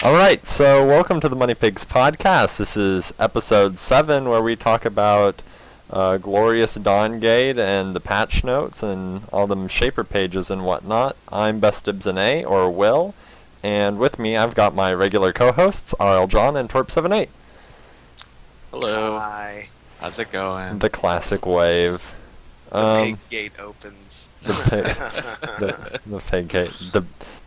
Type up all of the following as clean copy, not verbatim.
All right, so welcome to the Money Pigs podcast. This is episode 7, where we talk about glorious Dawngate and the patch notes and all them shaper pages and whatnot. I'm Best Dibs and A, or Will, and with me I've got my regular co-hosts, RL John and Torp78. Hello. Hi. How's it going? The classic wave. The pig gate opens. The pig gate.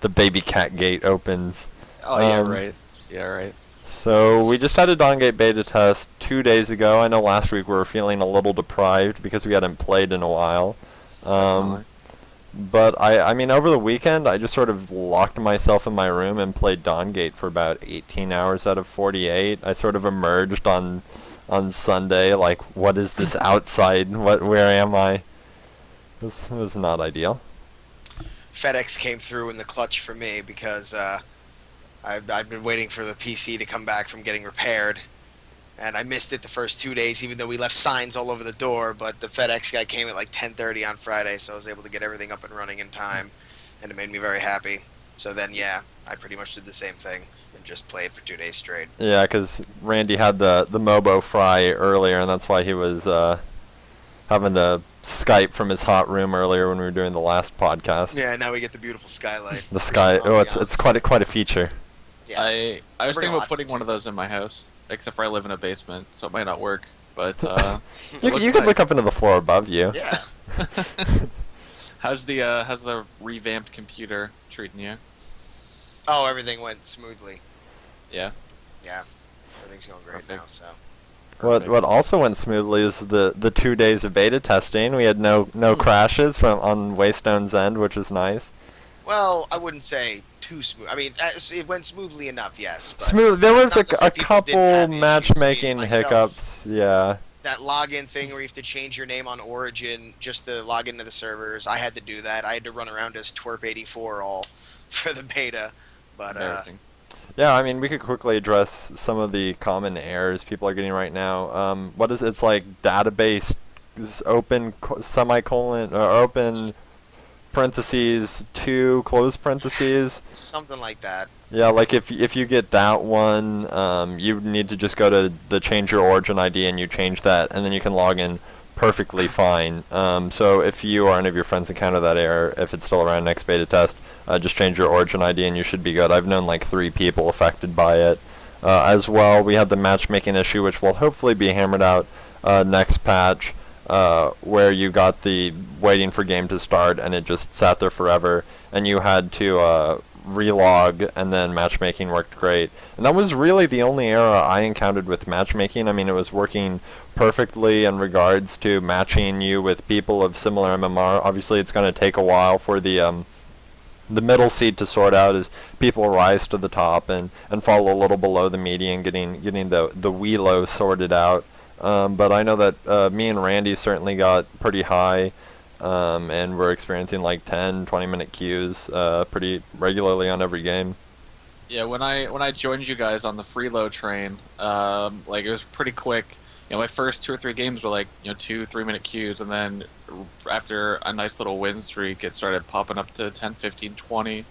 The baby cat gate opens. Oh, yeah, right. Yeah, right. So we just had a Dawngate beta test 2 days ago. I know last week we were feeling a little deprived because we hadn't played in a while. But I mean, over the weekend, I just sort of locked myself in my room and played Dawngate for about 18 hours out of 48. I sort of emerged on Sunday, like, what is this outside? Where am I? It was not ideal. FedEx came through in the clutch for me because I've been waiting for the PC to come back from getting repaired, and I missed it the first 2 days, even though we left signs all over the door. But the FedEx guy came at like 10:30 on Friday, so I was able to get everything up and running in time, and it made me very happy. So then, yeah, I pretty much did the same thing and just played for 2 days straight. Yeah, because Randy had the MOBA fry earlier, and that's why he was having to Skype from his hot room earlier when we were doing the last podcast. Yeah, now we get the beautiful skylight. The sky, it's quite a feature. Yeah. I was thinking about putting one of those in my house, except for I live in a basement, so it might not work. But you could look up into the floor above you. Yeah. How's the revamped computer treating you? Oh, everything went smoothly. Yeah. Yeah. Everything's going great now, so. What also went smoothly is the 2 days of beta testing. We had no crashes on Waystone's end, which is nice. Well, I wouldn't say too smooth. I mean, it went smoothly enough, yes. But Smooth. There was a couple couple matchmaking hiccups. Yeah. That login thing where you have to change your name on Origin just to log into the servers. I had to do that. I had to run around as Twerp84 all for the beta. But yeah, I mean, we could quickly address some of the common errors people are getting right now. It's like database open semicolon or open parentheses 2 close parentheses. Something like that. Yeah, like if you get that one, you need to just go to the change your origin ID and you change that, and then you can log in perfectly fine. So if you or any of your friends encounter that error, if it's still around next beta test, just change your origin ID and you should be good. I've known like 3 people affected by it. As well, we had the matchmaking issue, which will hopefully be hammered out next patch, where you got the waiting for game to start and it just sat there forever, and you had to relog, and then matchmaking worked great. And that was really the only error I encountered with matchmaking. I mean, it was working perfectly in regards to matching you with people of similar MMR. Obviously, it's going to take a while for the middle seed to sort out as people rise to the top and fall a little below the median, getting the wee low sorted out. But I know that me and Randy certainly got pretty high, and we're experiencing like 10-20 minute queues pretty regularly on every game. Yeah, when I joined you guys on the freeload train, like it was pretty quick. My first 2 or 3 games were like 2-3 minute queues, and then after a nice little win streak, it started popping up to 10, 15, 20.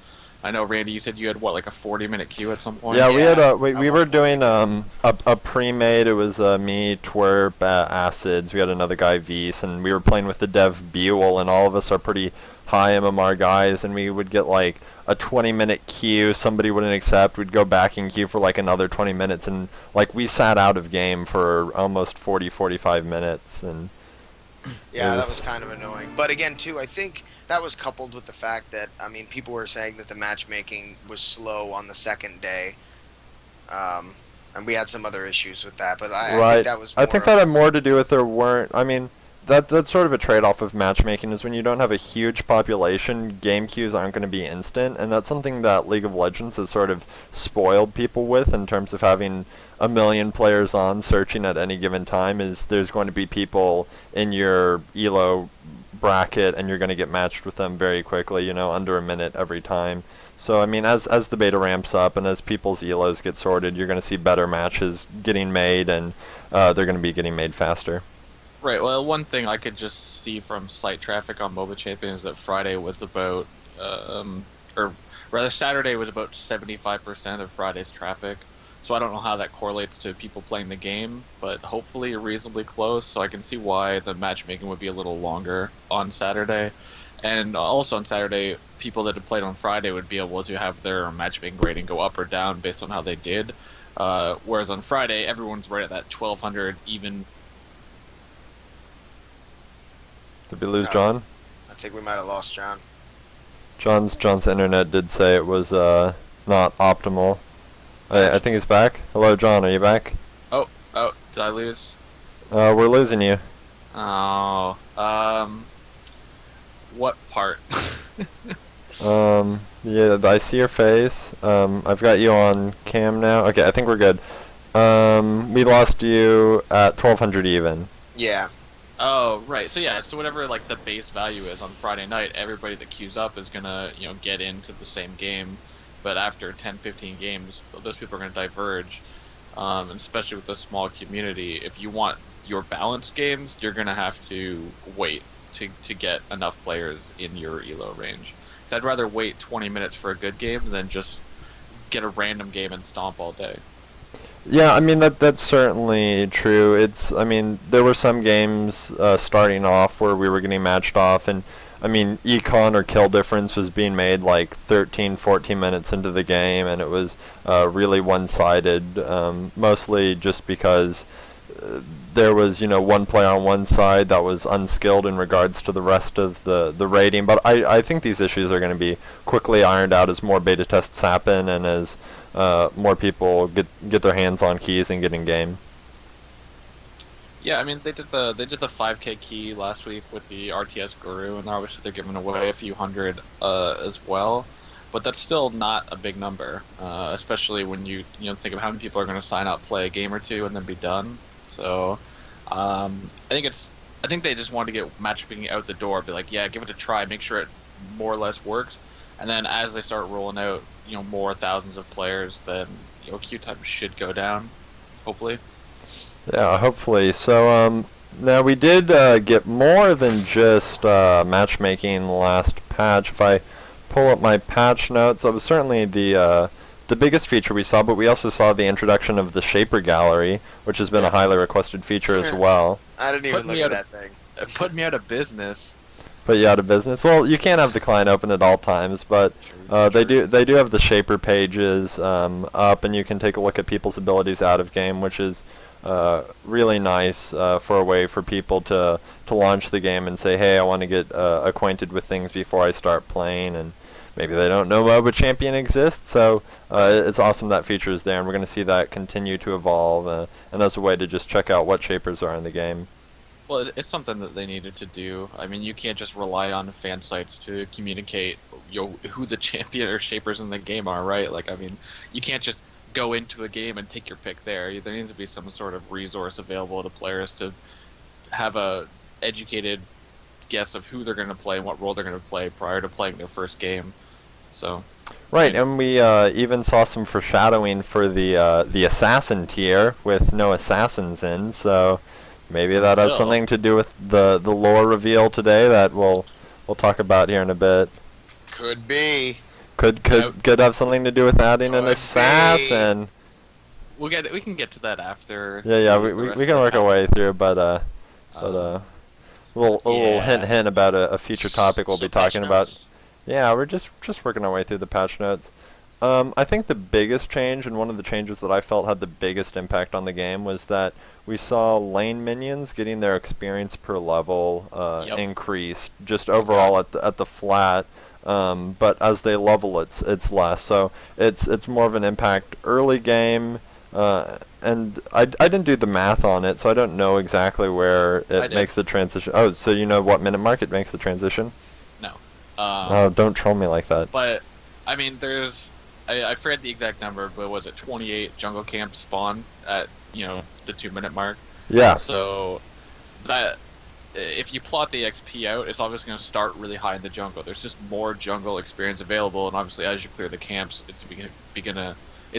I know, Randy, you said you had what, like a 40-minute queue at some point? Yeah, we were doing a pre-made. It was me, Twerp, Acids. We had another guy, Vs, and we were playing with the dev Buell, and all of us are pretty high MMR guys, and we would get like a 20-minute queue. Somebody wouldn't accept. We'd go back in queue for like another 20 minutes, and like we sat out of game for almost 40-45 minutes, and yeah, that was kind of annoying. But again, too, I think that was coupled with the fact that, I mean, people were saying that the matchmaking was slow on the second day, and we had some other issues with that. But I think that was more I think that had more to do with there weren't. I mean, that's sort of a trade-off of matchmaking, is when you don't have a huge population, game queues aren't going to be instant, and that's something that League of Legends has sort of spoiled people with in terms of having a million players on searching at any given time. Is there's going to be people in your ELO bracket, and you're going to get matched with them very quickly, under a minute every time. So, I mean, as the beta ramps up and as people's ELOs get sorted, you're going to see better matches getting made, and they're going to be getting made faster. Right, well, one thing I could just see from site traffic on MOBA Champion is that Friday was about, or Rather, Saturday was about 75% of Friday's traffic. So I don't know how that correlates to people playing the game, but hopefully reasonably close. So I can see why the matchmaking would be a little longer on Saturday. And also on Saturday, people that had played on Friday would be able to have their matchmaking rating go up or down based on how they did. Whereas on Friday, everyone's right at that 1200 even. Did we lose No. John? I think we might have lost John. John's internet did say it was not optimal. I think he's back. Hello, John. Are you back? Oh, did I lose? We're losing you. Oh, what part? Yeah, I see your face. I've got you on cam now. Okay, I think we're good. We lost you at 1200 even. Yeah. Oh, right. So yeah, so whatever like the base value is on Friday night, everybody that queues up is gonna, get into the same game. But after 10, 15 games, those people are gonna diverge. And especially with a small community, if you want your balanced games, you're gonna have to wait to get enough players in your elo range. 'Cause I'd rather wait 20 minutes for a good game than just get a random game and stomp all day. Yeah, I mean that's certainly true. I mean, there were some games starting off where we were getting matched off, and I mean, econ or kill difference was being made like 13, 14 minutes into the game, and it was really one-sided, mostly just because there was, one player on one side that was unskilled in regards to the rest of the rating. But I think these issues are going to be quickly ironed out as more beta tests happen and as more people get their hands on keys and get in game. Yeah, I mean they did the 5K key last week with the RTS Guru, and obviously they're giving away a few hundred as well. But that's still not a big number, especially when you think of how many people are going to sign up, play a game or two, and then be done. So I think they just want to get matchmaking out the door, be like, yeah, give it a try, make sure it more or less works, and then as they start rolling out, more thousands of players, then queue time should go down, hopefully. Yeah, hopefully. So now we did get more than just matchmaking in the last patch. If I pull up my patch notes, that was certainly the biggest feature we saw, but we also saw the introduction of the Shaper Gallery, which has been a highly requested feature as well. I didn't even look at that thing. It put me out of business. Put you out of business? Well, you can't have the client open at all times, but they do have the Shaper pages up, and you can take a look at people's abilities out of game, which is really nice for a way for people to launch the game and say, hey, I want to get acquainted with things before I start playing, and maybe they don't know MOBA Champion exists, so it's awesome that feature is there, and we're going to see that continue to evolve, and as a way to just check out what Shapers are in the game. Well, it's something that they needed to do. I mean, you can't just rely on fan sites to communicate who the champion or shapers in the game are, right? Like, I mean, you can't just go into a game and take your pick there. There needs to be some sort of resource available to players to have a educated guess of who they're going to play and what role they're going to play prior to playing their first game. So. Right, and we even saw some foreshadowing for the assassin tier with no assassins in, so maybe that has something to do with the lore reveal today that we'll talk about here in a bit. Could be. Could have something to do with adding an assassin. We can get to that after. Yeah, we can work our way through, but we'll hint about a future topic we'll be talking about. Yeah, we're just working our way through the patch notes. I think the biggest change, and one of the changes that I felt had the biggest impact on the game, was that we saw lane minions getting their experience per level increased, just overall at the flat. But as they level, it's less. So it's more of an impact early game. And I didn't do the math on it, so I don't know exactly where it makes the transition. Oh, so you know what minute mark it makes the transition? No. Oh, don't troll me like that. But I mean, I forget the exact number, but was it 28 jungle camps spawn at the 2-minute mark? Yeah. So that if you plot the XP out, it's obviously going to start really high in the jungle. There's just more jungle experience available, and obviously as you clear the camps, it's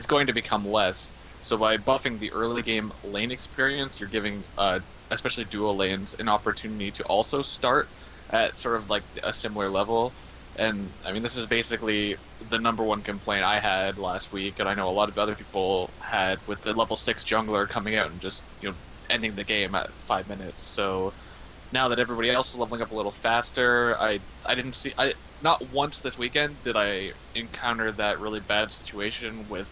going to become less. So by buffing the early game lane experience, you're giving especially dual lanes an opportunity to also start at sort of like a similar level. And I mean, this is basically the number one complaint I had last week, and I know a lot of other people had with the level 6 jungler coming out and just, ending the game at 5 minutes. So now that everybody else is leveling up a little faster, I didn't see, not once this weekend did I encounter that really bad situation with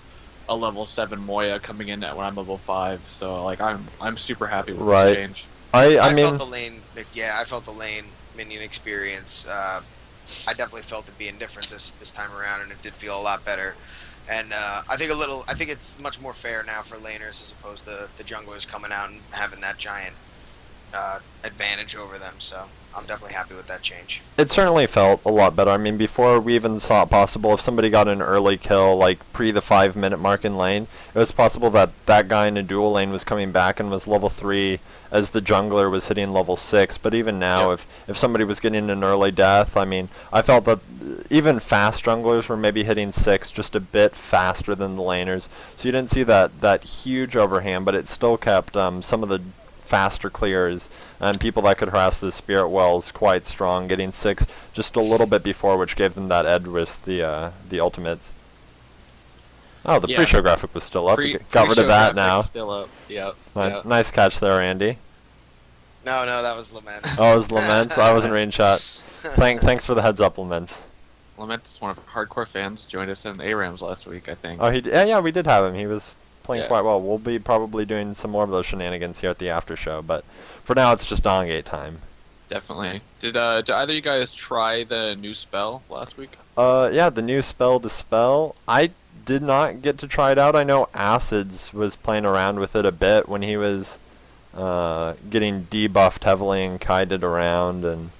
a level 7 Moya coming in at when I'm level 5. So like I'm super happy with the change. I mean, felt the lane. Yeah, I felt the lane minion experience. I definitely felt it being different this time around, and it did feel a lot better. And I think it's much more fair now for laners as opposed to the junglers coming out and having that giant advantage over them. So I'm definitely happy with that change. it certainly felt a lot better. I mean, before we even saw it possible, if somebody got an early kill, like pre the 5-minute mark in lane, it was possible that that guy in a dual lane was coming back and was level 3 as the jungler was hitting level 6. But even now, if somebody was getting an early death, I mean, I felt that even fast junglers were maybe hitting 6 just a bit faster than the laners. So you didn't see that huge overhand, but it still kept some of the faster clears and people that could harass the spirit wells quite strong, getting 6 just a little bit before, which gave them that edge with the ultimates. Oh, the pre-show graphic was still up. Got rid of that now. Still up. Yep. Nice catch there, Andy. No, that was Laments. Oh, it was Laments. I wasn't reading chat. Thanks for the heads up, Laments. Laments, one of our hardcore fans, joined us in ARAMs last week, I think. Oh, yeah, we did have him. He was playing quite well. We'll be probably doing some more of those shenanigans here at the after show, but for now it's just Dongate time. Definitely. Did either of you guys try the new spell last week? Yeah, the new spell Dispel. I did not get to try it out. I know Acids was playing around with it a bit when he was getting debuffed heavily and kited around, and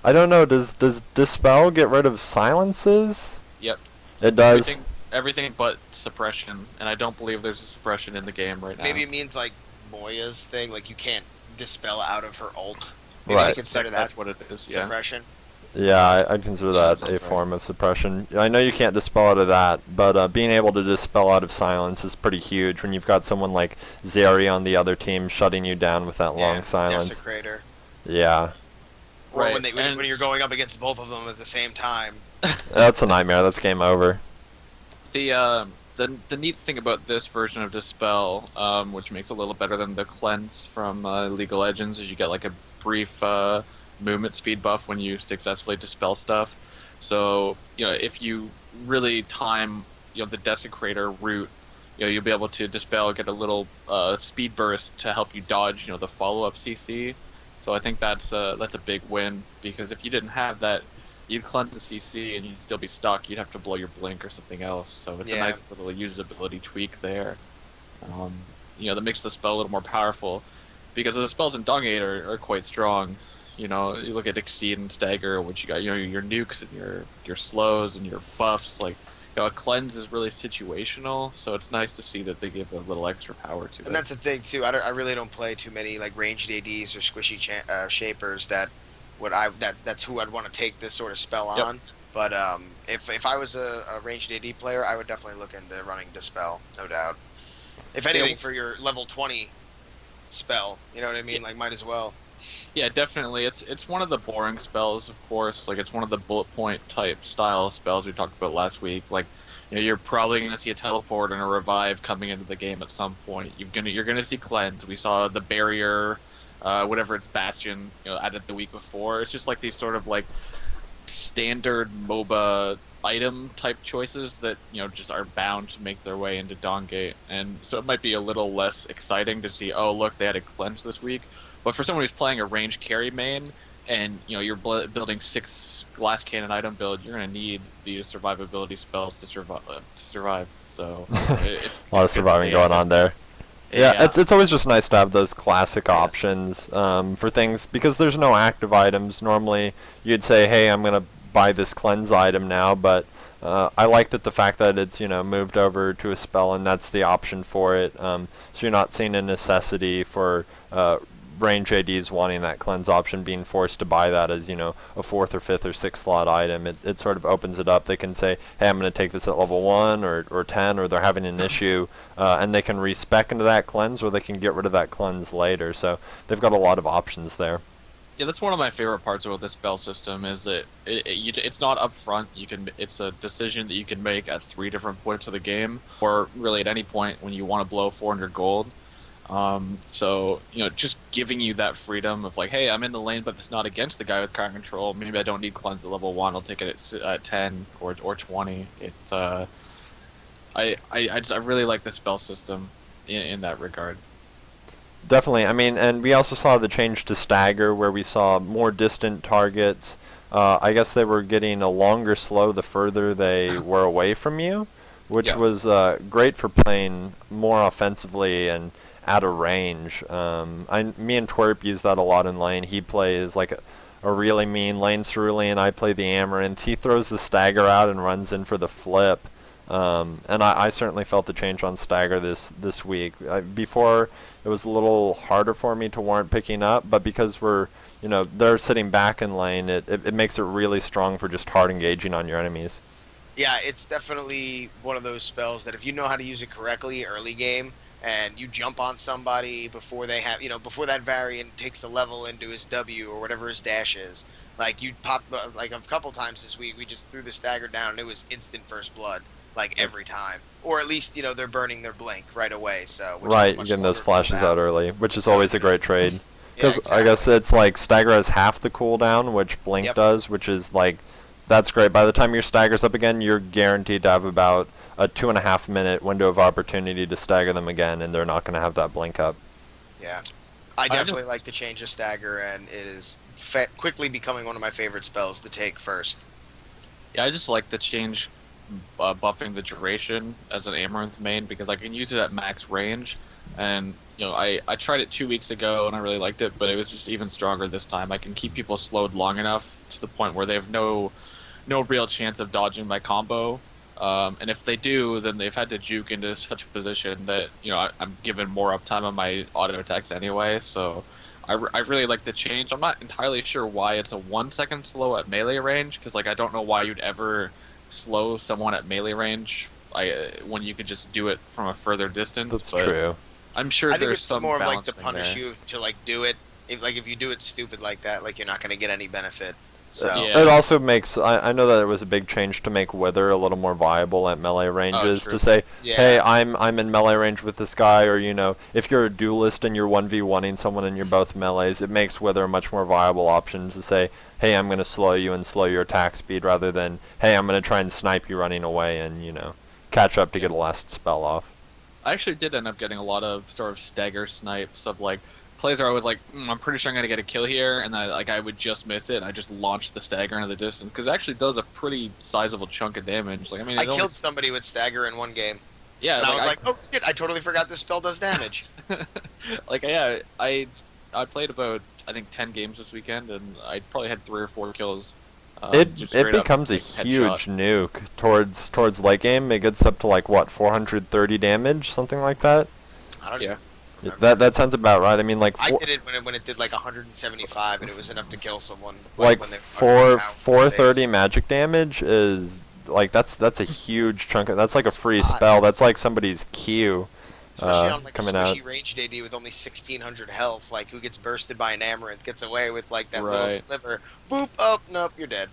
I don't know, does Dispel get rid of silences? Yep. It does. Everything but suppression, and I don't believe there's a suppression in the game right now. Maybe it means like Moya's thing, like you can't dispel out of her ult. Maybe Right. they consider That's what it is. suppression. Yeah, I'd consider that a form of suppression. I know you can't dispel out of that, but being able to dispel out of silence is pretty huge when you've got someone like Zeri on the other team shutting you down with that long silence. Desecrator. Yeah. Or Right, when you're going up against both of them at the same time. That's a nightmare. That's game over. The neat thing about this version of Dispel, which makes it a little better than the Cleanse from League of Legends, is you get like a brief movement speed buff when you successfully dispel stuff. So if you really time the Desecrator route, you'll be able to dispel, get a little speed burst to help you dodge the follow-up CC. So I think that's a big win, because if you didn't have that, you'd cleanse the CC and you'd still be stuck. You'd have to blow your blink or something else. So it's a nice little usability tweak there. That makes the spell a little more powerful, because the spells in Dongate are quite strong. You look at Exceed and Stagger, which you got your nukes and your slows and your buffs. Like a cleanse is really situational, so it's nice to see that they give a little extra power to it. And that's the thing too. I really don't play too many like ranged ADs or squishy shapers that's who I'd want to take this sort of spell on. But if I was a ranged AD player, I would definitely look into running Dispel, no doubt. If anything, for your level 20 spell, you know what I mean? Like, might as well. Yeah, definitely. It's one of the boring spells, of course. Like, it's one of the bullet point type style spells we talked about last week. Like, you're probably going to see a teleport and a revive coming into the game at some point. You're gonna see cleanse. We saw the barrier, whatever it's Bastion, added the week before. It's just like these sort of like standard MOBA item type choices that just are bound to make their way into Dongate, and so it might be a little less exciting to see, oh look, they had a cleanse this week. But for someone who's playing a range carry main, and you're building 6 glass cannon item build, you're gonna need these survivability spells to survive. So it's a lot of surviving going on there. Yeah, it's always just nice to have those classic options for things, because there's no active items. Normally, you'd say, hey, I'm going to buy this cleanse item now, but I like that the fact that it's moved over to a spell, and that's the option for it. So you're not seeing a necessity for range ADs wanting that cleanse option, being forced to buy that as a 4th or 5th or 6th slot item. It sort of opens it up. They can say, hey, I'm going to take this at level 1 or 10, or they're having an issue, and they can respec into that cleanse, or they can get rid of that cleanse later. So they've got a lot of options there. Yeah, that's one of my favorite parts about this spell system is that it's not upfront. It's a decision that you can make at 3 different points of the game, or really at any point when you want to blow 400 gold. So just giving you that freedom of like, hey, I'm in the lane, but it's not against the guy with crowd control. Maybe I don't need cleanse at level 1. I'll take it at 10 or 20. It's I really like the spell system in that regard. Definitely. I mean, and we also saw the change to stagger, where we saw more distant targets. I guess they were getting a longer slow the further they were away from you, which Yeah. was great for playing more offensively and out of range. Me and Twerp use that a lot in lane. He plays like a really mean lane cerulean. I play the Amaranth. He throws the stagger out and runs in for the flip. And I certainly felt the change on stagger this week. Before, it was a little harder for me to warrant picking up, but because they're sitting back in lane, it makes it really strong for just hard engaging on your enemies. Yeah, it's definitely one of those spells that if you know how to use it correctly early game, and you jump on somebody before they have, before that variant takes the level into his W or whatever his dash is, like you pop, like a couple times this week, we just threw the stagger down and it was instant first blood, like every time. Or at least, they're burning their blink right away, so. Which is a Right, much getting those longer flashes cooldown. out early, which is So, always a great trade. Yeah, Because I exactly. guess it's like stagger has half the cooldown, which blink Yep. does, which is like, that's great. By the time your stagger's up again, you're guaranteed to have about a 2.5 minute window of opportunity to stagger them again, and they're not going to have that blink up. Yeah. I I definitely just like the change of stagger, and it is quickly becoming one of my favorite spells to take first. Yeah, I just like the change, buffing the duration as an Amaranth main because I can use it at max range, and I tried it 2 weeks ago and I really liked it, but it was just even stronger this time. I can keep people slowed long enough to the point where they have no real chance of dodging my combo, and if they do, then they've had to juke into such a position that I'm given more uptime on my auto attacks anyway. So I really like the change. I'm not entirely sure why it's a 1 second slow at melee range, because like I don't know why you'd ever slow someone at melee range when you could just do it from a further distance. That's but true. I'm sure I think there's it's some more of like to balancing punish there. you to like do it. If you do it stupid like that, like you're not going to get any benefit. So Yeah. It also makes, I know that it was a big change to make Wither a little more viable at melee ranges, true. to say, yeah, hey, I'm in melee range with this guy, or if you're a duelist and you're 1v1ing someone and you're both melees, it makes Wither a much more viable option to say, hey, I'm going to slow you and slow your attack speed, rather than, hey, I'm going to try and snipe you running away and, catch up to get a last spell off. I actually did end up getting a lot of sort of stagger snipes of like plays where I was like, I'm pretty sure I'm gonna get a kill here, and then I would just miss it, and I just launched the stagger into the distance because it actually does a pretty sizable chunk of damage. Like I mean, I killed somebody with stagger in one game, yeah, and I was I like, oh shit, I totally forgot this spell does damage. like yeah, I played about I think 10 games this weekend, and I probably had 3 or 4 kills. It Just it straight up, becomes a like, headshot. huge nuke towards late game. It gets up to like what, 430 damage, something like that. I don't Yeah. even remember. That sounds about right. I mean, like I did it when it did like 175, and it was enough to kill someone. like when they 430 saves. magic damage is like that's a huge chunk of, that's like a That's free a lot. spell. That's like somebody's Q Especially on like a coming out. squishy ranged AD with only 1600 health, like who gets bursted by an Amaranth gets away with like that little Right. sliver. Boop! Oh nope, you're dead.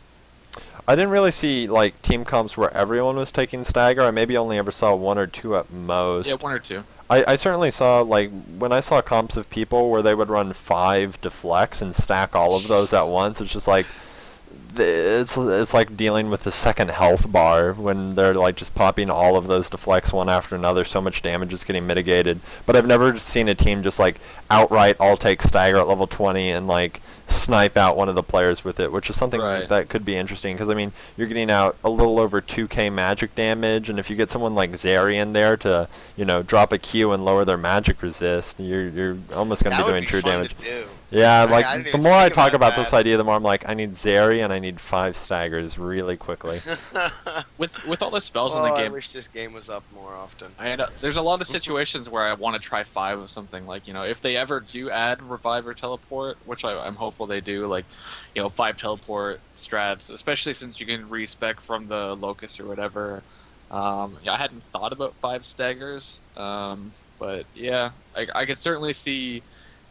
I didn't really see like team comps where everyone was taking stagger. I maybe only ever saw 1 or 2 at most. Yeah, 1 or 2. I certainly saw, like, when I saw comps of people where they would run 5 deflects and stack all of those at once, it's just like, it's like dealing with the second health bar when they're, like, just popping all of those deflects one after another. So much damage is getting mitigated. But I've never seen a team just, like, outright all take stagger at level 20 and, like, snipe out one of the players with it, which is something Right. that could be interesting, because I mean you're getting out a little over 2k magic damage, and if you get someone like Zeri in there to drop a Q and lower their magic resist, you're almost going to That be would doing be true fun damage. to do. Yeah, I like didn't the even more I think talk about about this that. idea, the more I'm like, I need Zeri and I need 5 staggers really quickly. With all the spells in Oh, the I game, wish this game was up more often. there's a lot of situations where I want to try 5 of something. Like if they ever do add revive or teleport, which I'm hopeful they do, like 5 teleport strats, especially since you can respec from the locust or whatever. Yeah, I hadn't thought about 5 staggers, but yeah, I could certainly see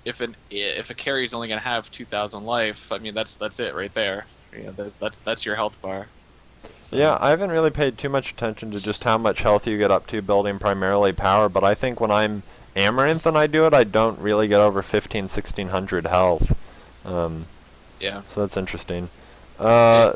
if a carry is only gonna have 2,000 life, I mean that's it right there. That's your health bar. So. Yeah, I haven't really paid too much attention to just how much health you get up to building primarily power, but I think when I'm Amaranth and I do it, I don't really get over 1600 health. Yeah. So that's interesting. Go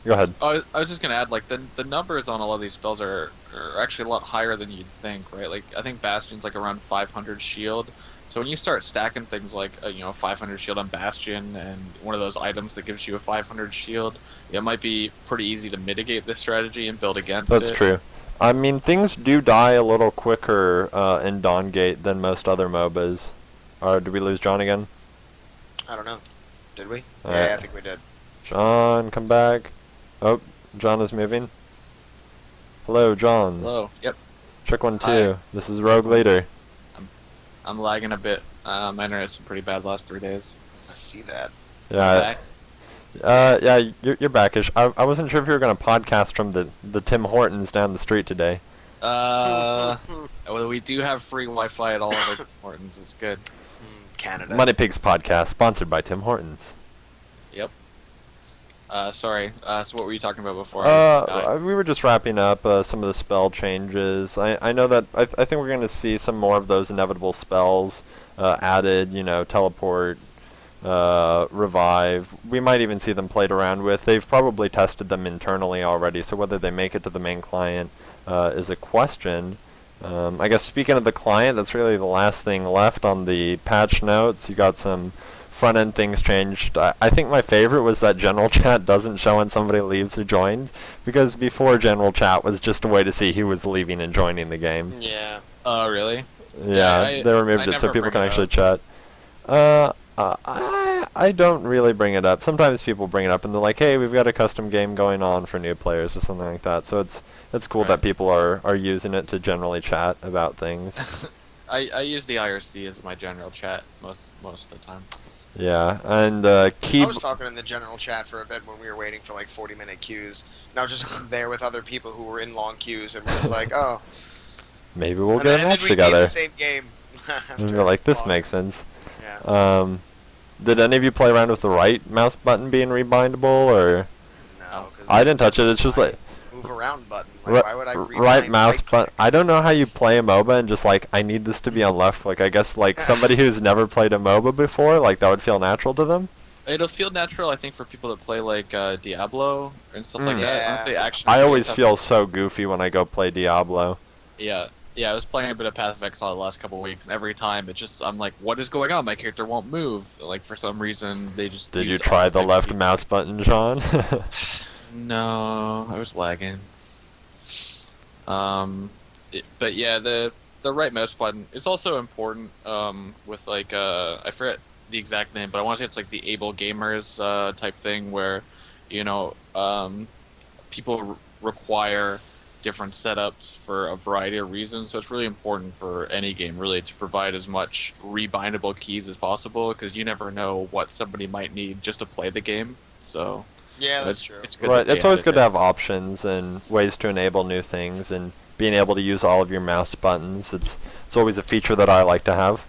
ahead. I was just gonna add, like, the numbers on a lot of these spells are actually a lot higher than you'd think, right? Like, I think Bastion's like around 500 shield. So when you start stacking things like 500 shield on Bastion and one of those items that gives you a 500 shield, it might be pretty easy to mitigate this strategy and build against it. That's true. I mean, things do die a little quicker in Dawngate than most other MOBAs. Did we lose John again? I don't know. Did we? Alright. Yeah, I think we did. John, come back. Oh, John is moving. Hello, John. Hello. Yep. Check 1 2. Hi. This is Rogue Leader. I'm lagging a bit. My internet's been pretty bad the last 3 days. I see that. Yeah. Yeah, you're backish. I wasn't sure if you were gonna podcast from the Tim Hortons down the street today. Well, we do have free Wi-Fi at all of our Mortons. It's good. Canada. Money Pigs podcast, sponsored by Tim Hortons. Yep. Sorry. So what were you talking about before? We were just wrapping up some of the spell changes. I know that I think we're going to see some more of those inevitable spells added. Teleport, revive. We might even see them played around with. They've probably tested them internally already, so whether they make it to the main client is a question. I guess speaking of the client, that's really the last thing left on the patch notes. You got some front-end things changed. I think my favorite was that general chat doesn't show when somebody leaves or joined, because before general chat was just a way to see who was leaving and joining the game. Yeah. Oh, really? Yeah, they removed it so people can actually chat. I don't really bring it up. Sometimes people bring it up and they're like, hey, we've got a custom game going on for new players or something like that. So it's cool that people are using it to generally chat about things. I use the IRC as my general chat most of the time. Yeah, and I was talking in the general chat for a bit when we were waiting for like 40-minute queues. And I was just there with other people who were in long queues, and we're just like, oh. Maybe we'll get a match together. And then we the same game. And we're like, this makes sense. Yeah. Did any of you play around with the right mouse button being rebindable, or? No. I didn't touch it. It's just like move around button. Like, why would I right mouse button? I don't know how you play a MOBA and just like, I need this to be on left click. I guess like somebody who's never played a MOBA before, like that would feel natural to them. It'll feel natural, I think, for people that play like Diablo and stuff like that. Yeah. I always feel so goofy when I go play Diablo. Yeah, I was playing a bit of Path of Exile the last couple of weeks, and every time I'm like, what is going on? My character won't move. Like, for some reason, they just. Did you try the left mouse button, John? No, I was lagging. But yeah, the right mouse button. It's also important with like I forget the exact name, but I want to say it's like the able gamers type thing where people require different setups for a variety of reasons. So it's really important for any game really to provide as much rebindable keys as possible, because you never know what somebody might need just to play the game. So yeah, that's true. It's good. Right, it's always good to have options and ways to enable new things, and being able to use all of your mouse buttons. It's always a feature that I like to have.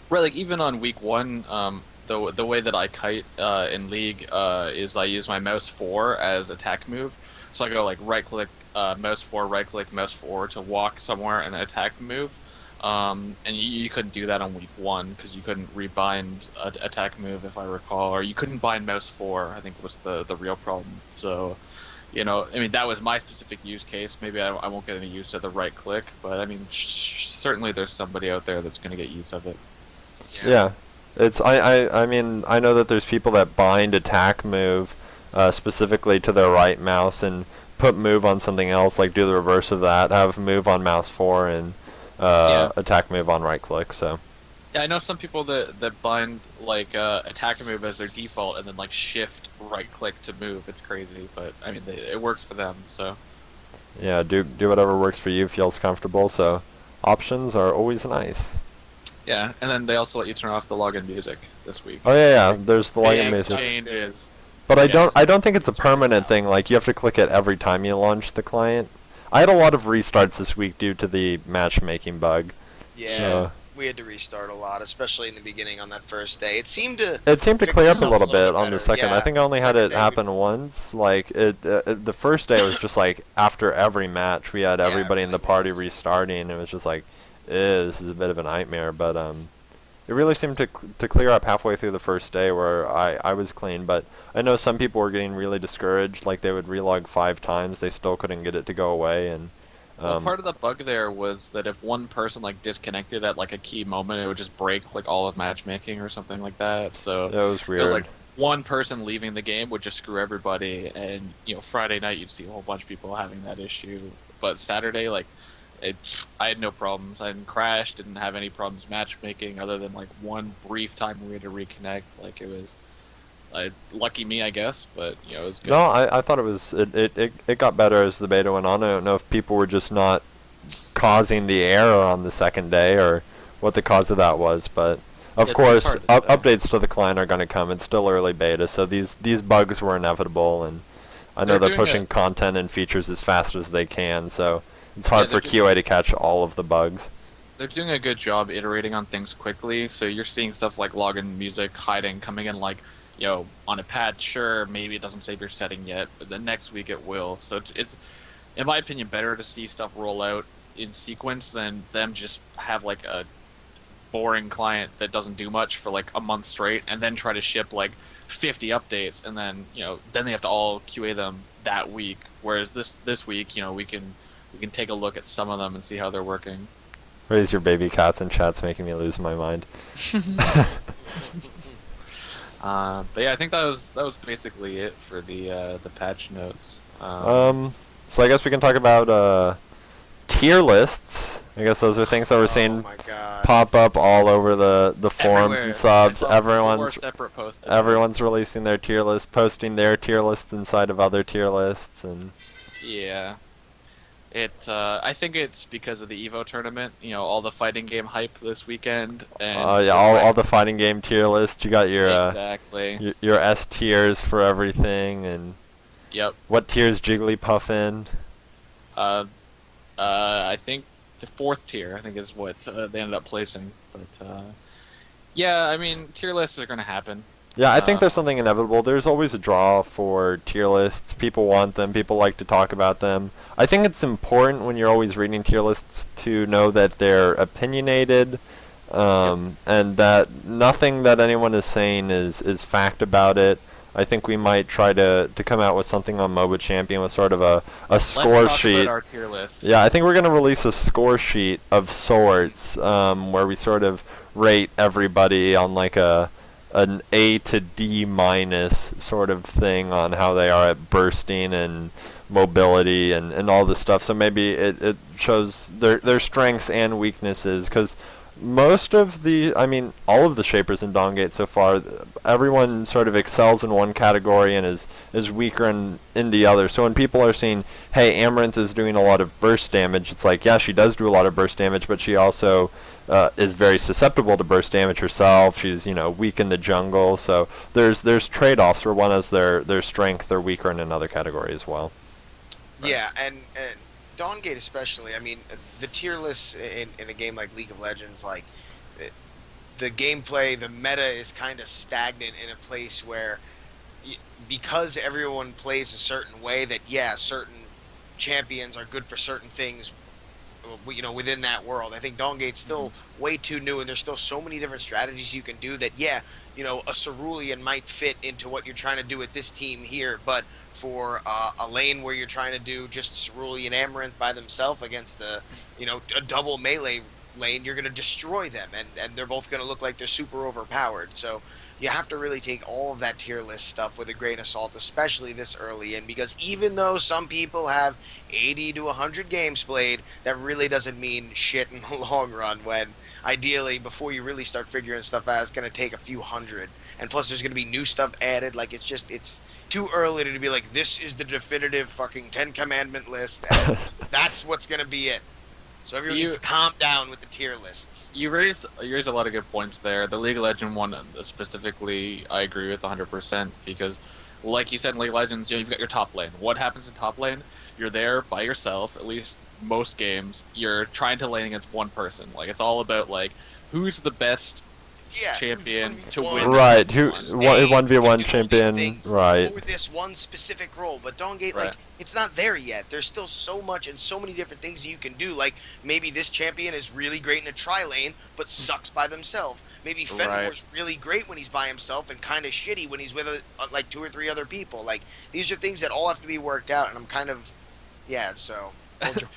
Right, like even on week 1, the way that I kite in League is I use my mouse 4 as attack move. So I go like right click, mouse 4, right click, mouse 4 to walk somewhere and attack move. And you couldn't do that on week 1 because you couldn't rebind attack move, if I recall, or you couldn't bind mouse 4. I think was the real problem. So, I mean, that was my specific use case. Maybe I won't get any use of the right click, but I mean, certainly there's somebody out there that's going to get use of it. Yeah, it's I mean, I know that there's people that bind attack move specifically to their right mouse and put move on something else, like do the reverse of that, have move on mouse 4 and attack move on right click. So yeah, I know some people that bind like attack move as their default and then like shift right click to move. It's crazy, but I mean it works for them. So yeah, do whatever works for you, feels comfortable. So options are always nice. Yeah, and then they also let you turn off the login music this week. Oh yeah, there's the login music. Changes. But I don't think it's a permanent thing. Like you have to click it every time you launch the client. I had a lot of restarts this week due to the matchmaking bug. Yeah. We had to restart a lot, especially in the beginning on that first day. It seemed to It seemed to fix clear up a itself little bit on the better. second. I Yeah, think I only had second it day we, happen once. Like the first day was just like after every match, we had yeah, it everybody in really the party was. restarting. It was just like, this is a bit of a nightmare. But it really seemed to clear up halfway through the first day where I was clean. But I know some people were getting really discouraged. Like they would relog 5 times, they still couldn't get it to go away. And Well, part of the bug there was that if one person like disconnected at like a key moment, it would just break like all of matchmaking or something like that. So it was it was weird. like one person leaving the game would just screw everybody, and Friday night you'd see a whole bunch of people having that issue. But Saturday, like I had no problems. I didn't crash, didn't have any problems matchmaking other than like one brief time we had to reconnect. Like it was lucky me, I guess, but it was good. No, I thought it got better as the beta went on. I don't know if people were just not causing the error on the second day or what the cause of that was, but of It's course hard to say. updates to the client are going to come. It's still early beta, so these bugs were inevitable, and I know They're they're doing pushing it. content and features as fast as they can, so it's Yeah, hard they're for doing QA to catch all of the bugs. They're doing a good job iterating on things quickly, so you're seeing stuff like login music hiding coming in like, on a patch, sure, maybe it doesn't save your setting yet, but the next week it will. So it's in my opinion, better to see stuff roll out in sequence than them just have like a boring client that doesn't do much for like a month straight and then try to ship like 50 updates and then, then they have to all QA them that week. Whereas this week, we can take a look at some of them and see how they're working. Raise your baby cats in chat's making me lose my mind. But yeah, I think that was basically it for the patch notes. So I guess we can talk about tier lists. I guess those are things that we're oh seeing my god. pop up all over the forums Everywhere. and subs. I saw 4 Everyone's separate posts. everyone's releasing their tier list, posting their tier lists inside of other tier lists, and Yeah. I think it's because of the Evo tournament. All the fighting game hype this weekend. And yeah, all the fighting game tier lists. You got your exactly. your S tiers for everything, and Yep. what tiers Jigglypuff in? I think the 4th tier, I think, is what they ended up placing. But yeah, I mean, tier lists are gonna happen. Yeah, I think there's something inevitable. There's always a draw for tier lists. People want them. People like to talk about them. I think it's important when you're always reading tier lists to know that they're opinionated, and that nothing that anyone is saying is fact about it. I think we might try to come out with something on MOBA Champion with sort of a score Let's talk sheet. about our tier list. Yeah, I think we're going to release a score sheet of sorts, where we sort of rate everybody on like an A to D minus sort of thing on how they are at bursting and mobility and all this stuff. So maybe it shows their strengths and weaknesses, because most of all of the shapers in Dawngate so far, everyone sort of excels in one category and is weaker in the other. So when people are seeing, hey, Amaranth is doing a lot of burst damage, it's like, yeah, she does do a lot of burst damage, but she also is very susceptible to burst damage herself. She's weak in the jungle. So there's trade-offs where one has their strength, they're weaker in another category as well. Yeah, and Dawngate especially. I mean, the tier lists in a game like League of Legends, like the gameplay, the meta is kind of stagnant in a place where, because everyone plays a certain way, that certain champions are good for certain things, within that world. I think Dawngate's still way too new, and there's still so many different strategies you can do that, a Cerulean might fit into what you're trying to do with this team here, but for a lane where you're trying to do just Cerulean Amaranth by themselves against a double melee lane, you're going to destroy them, and they're both going to look like they're super overpowered. So you have to really take all of that tier list stuff with a grain of salt, especially this early in, because even though some people have 80 to 100 games played, that really doesn't mean shit in the long run, when ideally, before you really start figuring stuff out, it's going to take a few hundred. And plus, there's going to be new stuff added. Like, it's too early to be like, this is the definitive fucking 10 commandment list, and that's what's going to be it. So everyone needs to calm down with the tier lists. You raised a lot of good points there. The League of Legends one specifically, I agree with 100%, because, like you said in League of Legends, you've got your top lane. What happens in top lane? You're there by yourself, at least most games, you're trying to lane against one person. Like it's all about like who's the best Yeah, champion to 1v1, win. Right, who sustain, 1v1 do all these champion, things right. for this one specific role. But Dawn Gate, Right. like, it's not there yet. There's still so much and so many different things you can do. Like, maybe this champion is really great in a tri-lane, but sucks by themselves. Maybe Fenwor's really great when he's by himself and kind of shitty when he's with, like, 2 or 3 other people. Like, these are things that all have to be worked out, and I'm kind of, yeah, so...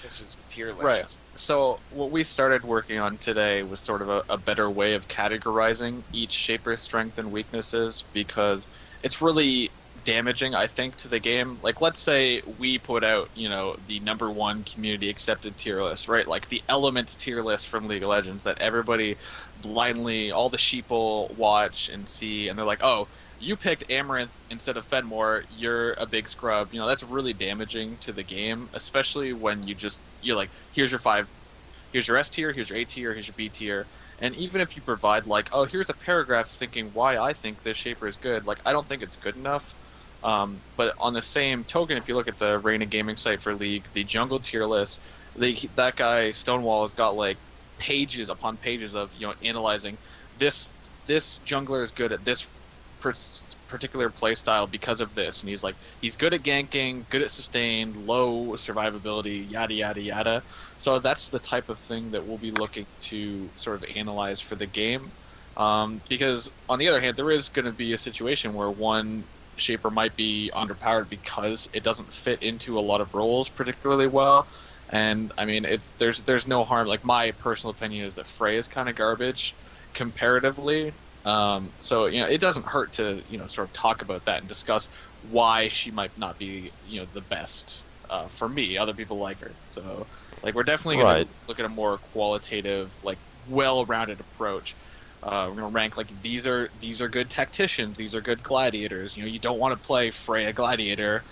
This tier lists. Right. So what we started working on today was sort of a better way of categorizing each shaper's strengths and weaknesses, because it's really damaging, I think, to the game. Like, let's say we put out, you know, the #1 community accepted tier list, right? Like the Elements tier list from League of Legends that everybody blindly, all the sheeple watch and see, and they're like, oh, you picked Amaranth instead of Fenmore, you're a big scrub. You know, that's really damaging to the game, especially when you're like, here's your S tier, here's your A tier, here's your B tier. And even if you provide like, oh, here's a paragraph thinking why I think this shaper is good, like, I don't think it's good enough. But on the same token, if you look at the Reigning Gaming site for League, the jungle tier list, that guy Stonewall has got like pages upon pages of, you know, analyzing this jungler is good at this particular playstyle because of this, and he's good at ganking, good at sustain, low survivability, yada yada yada. So that's the type of thing that we'll be looking to sort of analyze for the game, because on the other hand, there is going to be a situation where one shaper might be underpowered because it doesn't fit into a lot of roles particularly well. And I mean, there's no harm. Like, my personal opinion is that Frey is kind of garbage comparatively. So, you know, it doesn't hurt to, you know, sort of talk about that and discuss why she might not be, you know, the best. For me, other people like her. So, like, we're definitely going to look at a more qualitative, like, well-rounded approach. We're going to rank, like, these are good tacticians, these are good gladiators. You know, you don't want to play Freya Gladiator,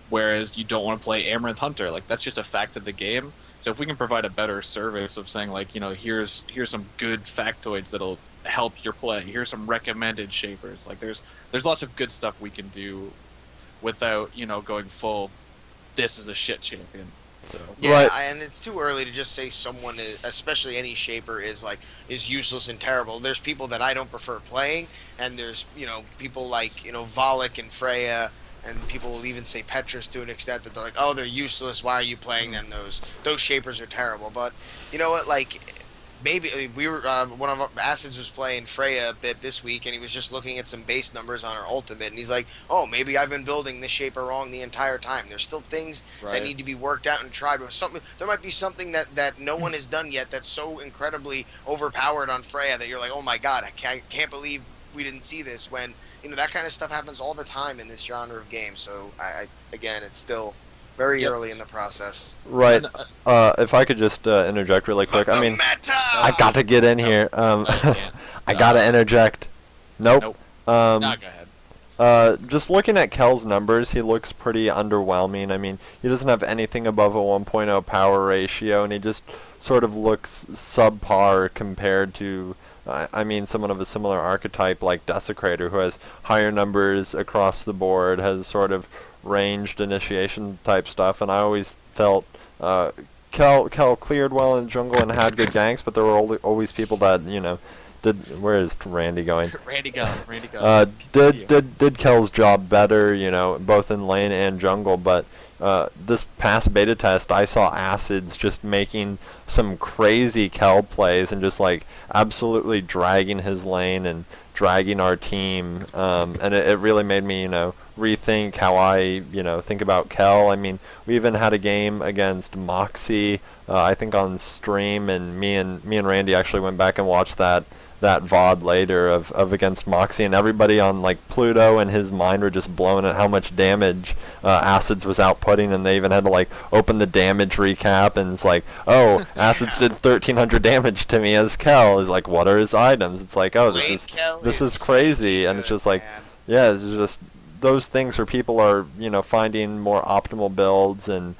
whereas you don't want to play Amaranth Hunter. Like, that's just a fact of the game. So if we can provide a better service of saying, like, you know, here's some good factoids that'll help your play, here's some recommended shapers, like there's lots of good stuff we can do without, you know, going full this is a shit champion. So yeah, and it's too early to just say someone is, especially any shaper, is useless and terrible. There's people that I don't prefer playing, and there's, you know, people like, you know, Volek and Freya, and people will even say Petrus to an extent, that they're like, oh, they're useless, why are you playing them? Those shapers are terrible. But you know what, like, maybe we were one of our Acids was playing Freya a bit this week, and he was just looking at some base numbers on her ultimate, and he's like, oh, maybe I've been building this shaper wrong the entire time. There's still things that need to be worked out and tried. There might be something that no one has done yet that's so incredibly overpowered on Freya that you're like, oh my god, I can't believe we didn't see this. When, you know, that kind of stuff happens all the time in this genre of games. So again, it's still very early in the process. Right. If I could just interject really quick. I mean, I got to get in here. I got to interject. Nope. No, go ahead. Just looking at Kel's numbers, he looks pretty underwhelming. I mean, he doesn't have anything above a 1.0 power ratio, and he just sort of looks subpar compared to, I mean, someone of a similar archetype like Desecrator, who has higher numbers across the board, has sort of ranged initiation type stuff, and I always felt Kel cleared well in jungle and had good ganks, but there were always people that, you know, where is Randy going? Randy go. Did Kel's job better, you know, both in lane and jungle, but this past beta test, I saw Acids just making some crazy Kel plays and just like absolutely dragging his lane and dragging our team, and it really made me, you know, rethink how I, you know, think about Kel. I mean, we even had a game against Moxie, I think on stream, and me and Randy actually went back and watched that VOD later of against Moxie, and everybody on like Pluto and his mind were just blown at how much damage Acids was outputting, and they even had to like open the damage recap, and it's like, oh, Acids did 1,300 damage to me as Kel. It's like, what are his items? It's like, oh, this is crazy, and it's just like, yeah, it's just those things where people are, you know, finding more optimal builds and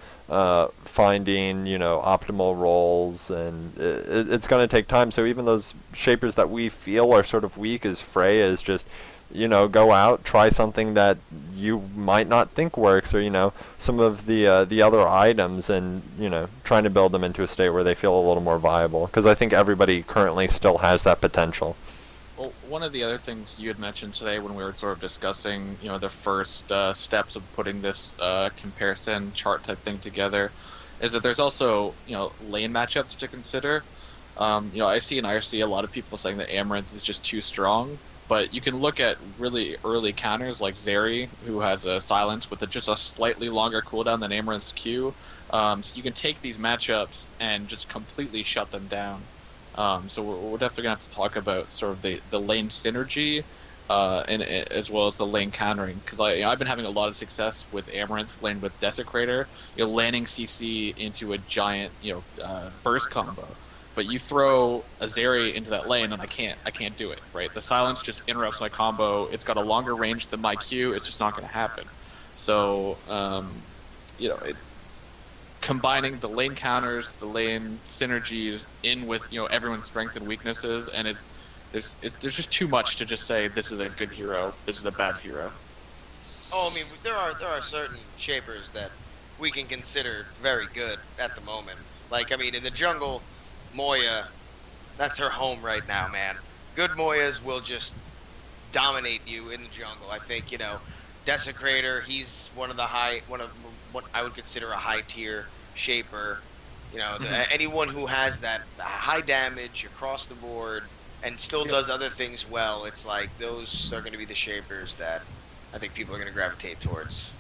finding, you know, optimal roles, and it's going to take time. So even those shapers that we feel are sort of weak as Freya is just go out, try something that you might not think works, or some of the other items, and trying to build them into a state where they feel a little more viable. Because I think everybody currently still has that potential. Well, one of the other things you had mentioned today when we were sort of discussing, the first steps of putting this comparison chart type thing together, is that there's also, lane matchups to consider. I see in IRC a lot of people saying that Amaranth is just too strong, but you can look at really early counters like Zeri, who has a silence with just a slightly longer cooldown than Amaranth's Q. So you can take these matchups and just completely shut them down. So we're definitely going to have to talk about sort of the lane synergy, and as well as the lane countering, because I've been having a lot of success with Amaranth lane with Desecrator, landing CC into a giant burst combo. But you throw a Zeri into that lane, and I can't do it, right? The silence just interrupts my combo. It's got a longer range than my Q. It's just not going to happen. So, combining the lane counters, the lane synergies in with everyone's strengths and weaknesses, and there's just too much to just say this is a good hero, this is a bad hero. Oh, I mean, there are certain shapers that we can consider very good at the moment. Like, I mean, in the jungle, Moya, that's her home right now, man. Good Moyas will just dominate you in the jungle. I think, Desecrator, he's one of what I would consider a high tier shaper. Anyone who has that high damage across the board and still does other things well, it's like those are going to be the shapers that I think people are going to gravitate towards.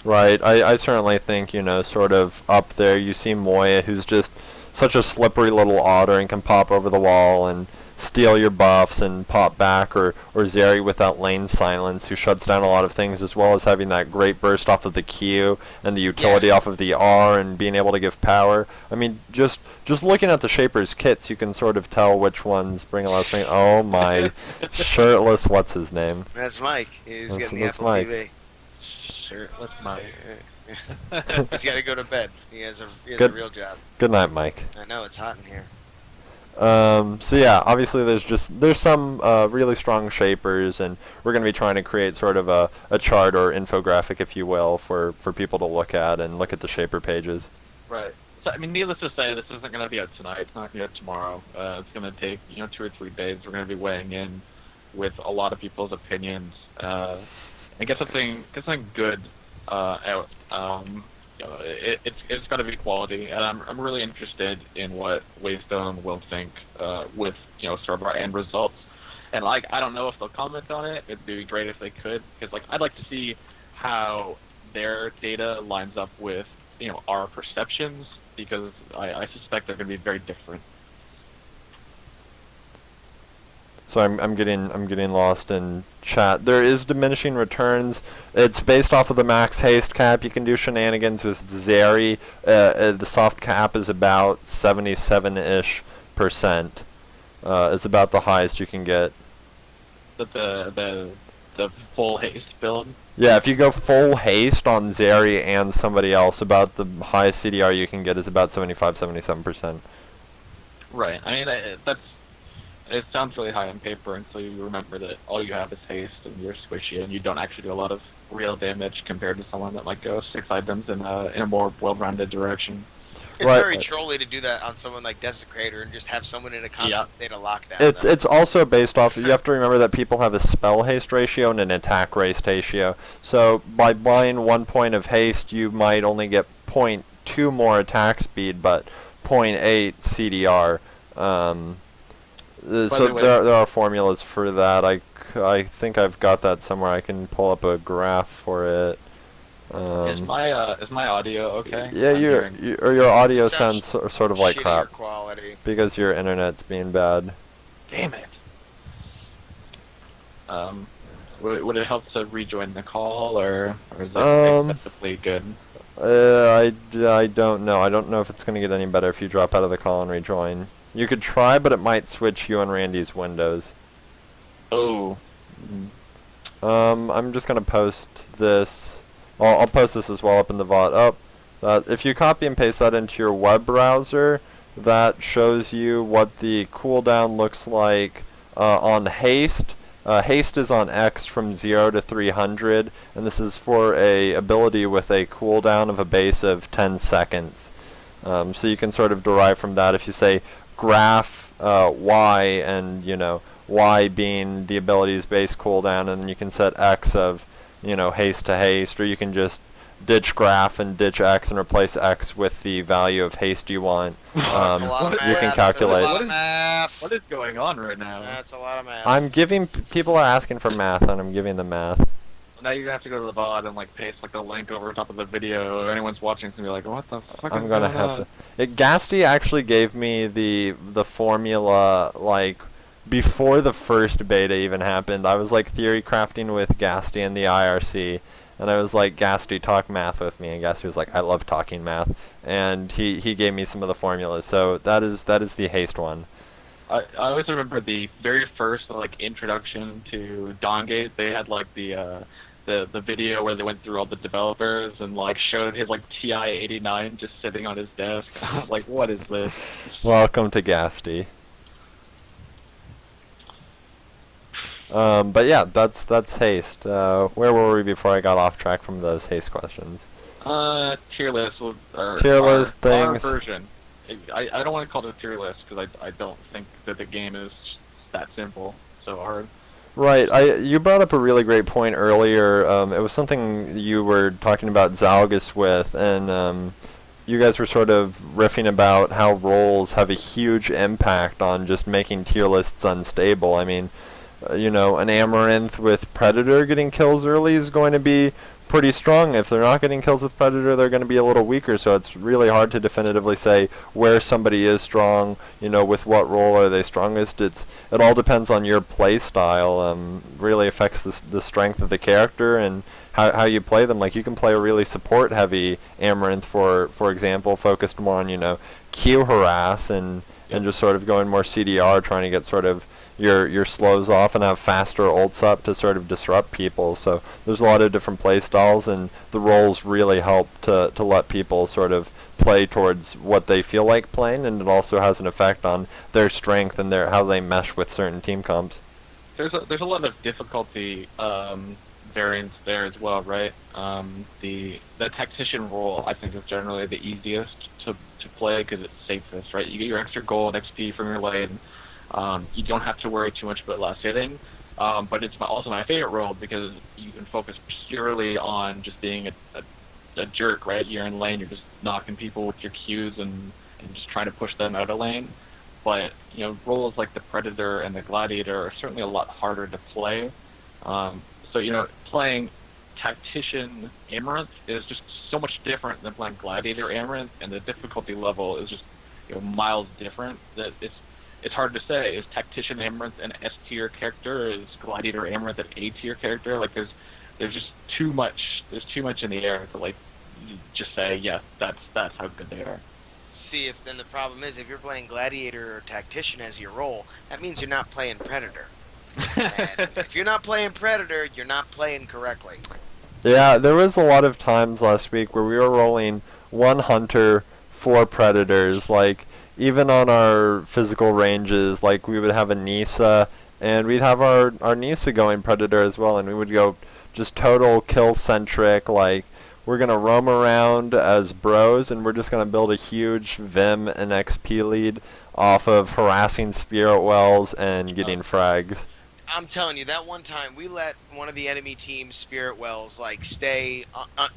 Right. I certainly think, sort of up there, you see Moya, who's just such a slippery little otter and can pop over the wall and steal your buffs and pop back, or Zeri without lane silence, who shuts down a lot of things, as well as having that great burst off of the Q and the utility off of the R and being able to give power. I mean, just looking at the Shapers kits, you can sort of tell which ones bring a lot of strength. Oh my, shirtless, what's his name? That's Mike. He's getting the that's Apple Mike. TV. Shirtless Mike. He's got to go to bed. He has a real job. Good night, Mike. I know, it's hot in here. So yeah, obviously there's some really strong shapers, and we're going to be trying to create sort of a chart or infographic, if you will, for people to look at and look at the shaper pages. Right. So, I mean, needless to say, this isn't going to be out tonight. It's not going to be out tomorrow. It's going to take 2 or 3 days. We're going to be weighing in with a lot of people's opinions and get something good out. It's got to be quality, and I'm really interested in what Waystone will think with sort of our end results. And I don't know if they'll comment on it. It'd be great if they could, because I'd like to see how their data lines up with our perceptions, because I suspect they're going to be very different. So I'm getting lost in chat. There is diminishing returns. It's based off of the max haste cap. You can do shenanigans with Zeri. The soft cap is about 77-ish%. Is about the highest you can get. The full haste build. Yeah, if you go full haste on Zeri and somebody else, about the highest CDR you can get is about 75-77%. Right. I mean, it sounds really high on paper until you remember that all you have is haste and you're squishy and you don't actually do a lot of real damage compared to someone that might go 6 items in a more well-rounded direction. It's very trolly to do that on someone like Desecrator and just have someone in a constant state of lockdown. It's also based off. You have to remember that people have a spell haste ratio and an attack haste ratio. So by buying 1 point of haste, you might only get 0.2 more attack speed, but 0.8 CDR. So there are formulas for that. I think I've got that somewhere. I can pull up a graph for it. Is my audio okay? Yeah, your audio sounds sort of like crap quality because your internet's being bad. Damn it. Would it help to rejoin the call, or is it acceptably good? I don't know. I don't know if it's going to get any better if you drop out of the call and rejoin. You could try, but it might switch you and Randy's windows. Oh. I'm just going to post this. I'll post this as well up in the VOD. If you copy and paste that into your web browser, that shows you what the cooldown looks like on haste Haste is on X from 0 to 300, and this is for a ability with a cooldown of a base of 10 seconds. So you can sort of derive from that if you say graph Y, and Y being the ability's base cooldown, and then you can set X of haste to haste, or you can just ditch graph and ditch X and replace X with the value of haste you want. That's a lot of math. You can calculate. That's a lot of math. What is going on right now? That's a lot of math. I'm giving people are asking for math, and I'm giving them math. Now you're gonna have to go to the VOD and like paste like the link over top of the video, or anyone's watching is gonna be like, what the fuck? I'm gonna have to. Gasty actually gave me the formula like before the first beta even happened. I was like theory crafting with Gasty in the IRC, and I was like, Gasty, talk math with me, and Gasty was like, I love talking math, and he gave me some of the formulas. So that is the haste one. I always remember the very first like introduction to Dawngate. They had like the video where they went through all the developers and like showed his like TI-89 just sitting on his desk. I was like, what is this? Welcome to Gasty. But yeah, that's haste. Where were we before I got off track from those haste questions? Tier list. Tier list our things. version. I don't want to call it a tier list because I don't think that the game is that simple, so hard. Right. You brought up a really great point earlier. It was something you were talking about Zalgus with, and you guys were sort of riffing about how roles have a huge impact on just making tier lists unstable. I mean, an Amaranth with Predator getting kills early is going to be pretty strong. If they're not getting kills with Predator, they're going to be a little weaker, so it's really hard to definitively say where somebody is strong, with what role are they strongest. It all depends on your play style. Really affects the strength of the character and how you play them. Like, you can play a really support heavy Amaranth, for example, focused more on Q harass and just sort of going more CDR, trying to get sort of your slows off and have faster ults up to sort of disrupt people. So there's a lot of different play styles, and the roles really help to let people sort of play towards what they feel like playing, and it also has an effect on their strength and how they mesh with certain team comps. There's a lot of difficulty variance there as well, right? The tactician role I think is generally the easiest to play because it's safest, right? You get your extra gold XP from your lane. You don't have to worry too much about last hitting, but it's also my favorite role because you can focus purely on just being a jerk, right? You're in lane, you're just knocking people with your Qs and just trying to push them out of lane. But roles like the Predator and the Gladiator are certainly a lot harder to play. So playing Tactician Amaranth is just so much different than playing Gladiator Amaranth, and the difficulty level is just miles different. That it's hard to say. Is Tactician Amaranth an S tier character? Is Gladiator Amaranth an A tier character? Like there's just too much. There's too much in the air to like just say yes. That's how good they are. See, then the problem is if you're playing Gladiator or Tactician as your role, that means you're not playing Predator. And if you're not playing Predator, you're not playing correctly. Yeah, there was a lot of times last week where we were rolling one Hunter, 4 Predators, like even on our physical ranges, like we would have a Nisa, and we'd have our Nisa going Predator as well, and we would go just total kill-centric, like we're going to roam around as bros, and we're just going to build a huge Vim and XP lead off of harassing Spirit Wells and getting frags. I'm telling you, that one time we let one of the enemy team's Spirit Wells like stay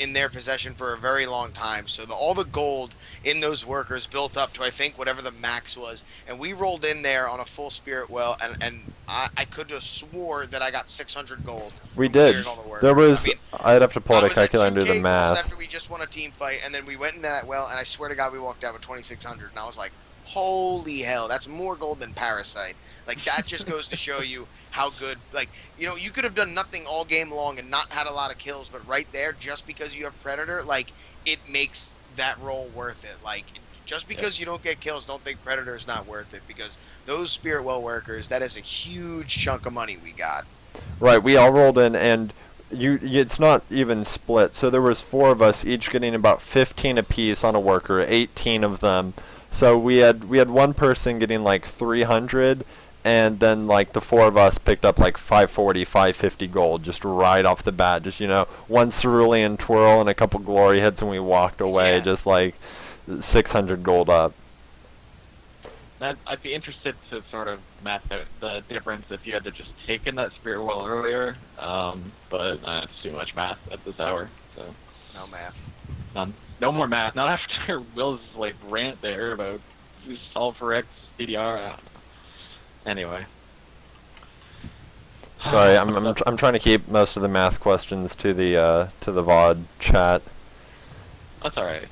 in their possession for a very long time. So all the gold in those workers built up to I think whatever the max was, and we rolled in there on a full Spirit Well, and I could have swore that I got 600 gold. We did. All the There was. I'd have to pull out a was at calculator and do 2K the math. After we just won a team fight, and then we went into that well, and I swear to God, we walked out with 2,600, and I was like, holy hell, that's more gold than Parasite. Like, that just goes to show you how good, like, you could have done nothing all game long and not had a lot of kills, but right there, just because you have Predator, like, it makes that role worth it. Like, just because you don't get kills, don't think Predator is not worth it, because those Spirit Well workers, that is a huge chunk of money we got. Right, we all rolled in, and it's not even split, so there was 4 of us, each getting about 15 apiece on a worker, 18 of them. So we had one person getting like 300, and then like the four of us picked up like 540, 550 gold just right off the bat. Just one cerulean twirl and a couple glory hits, and we walked away just like 600 gold up. I'd be interested to sort of math out the difference if you had to just taken that spirit well earlier, but it's too much math at this hour. So No math. none, no more math. Not after Will's like rant there about use solve for X DDR. Anyway. Sorry, I'm trying to keep most of the math questions to the VOD chat. That's alright.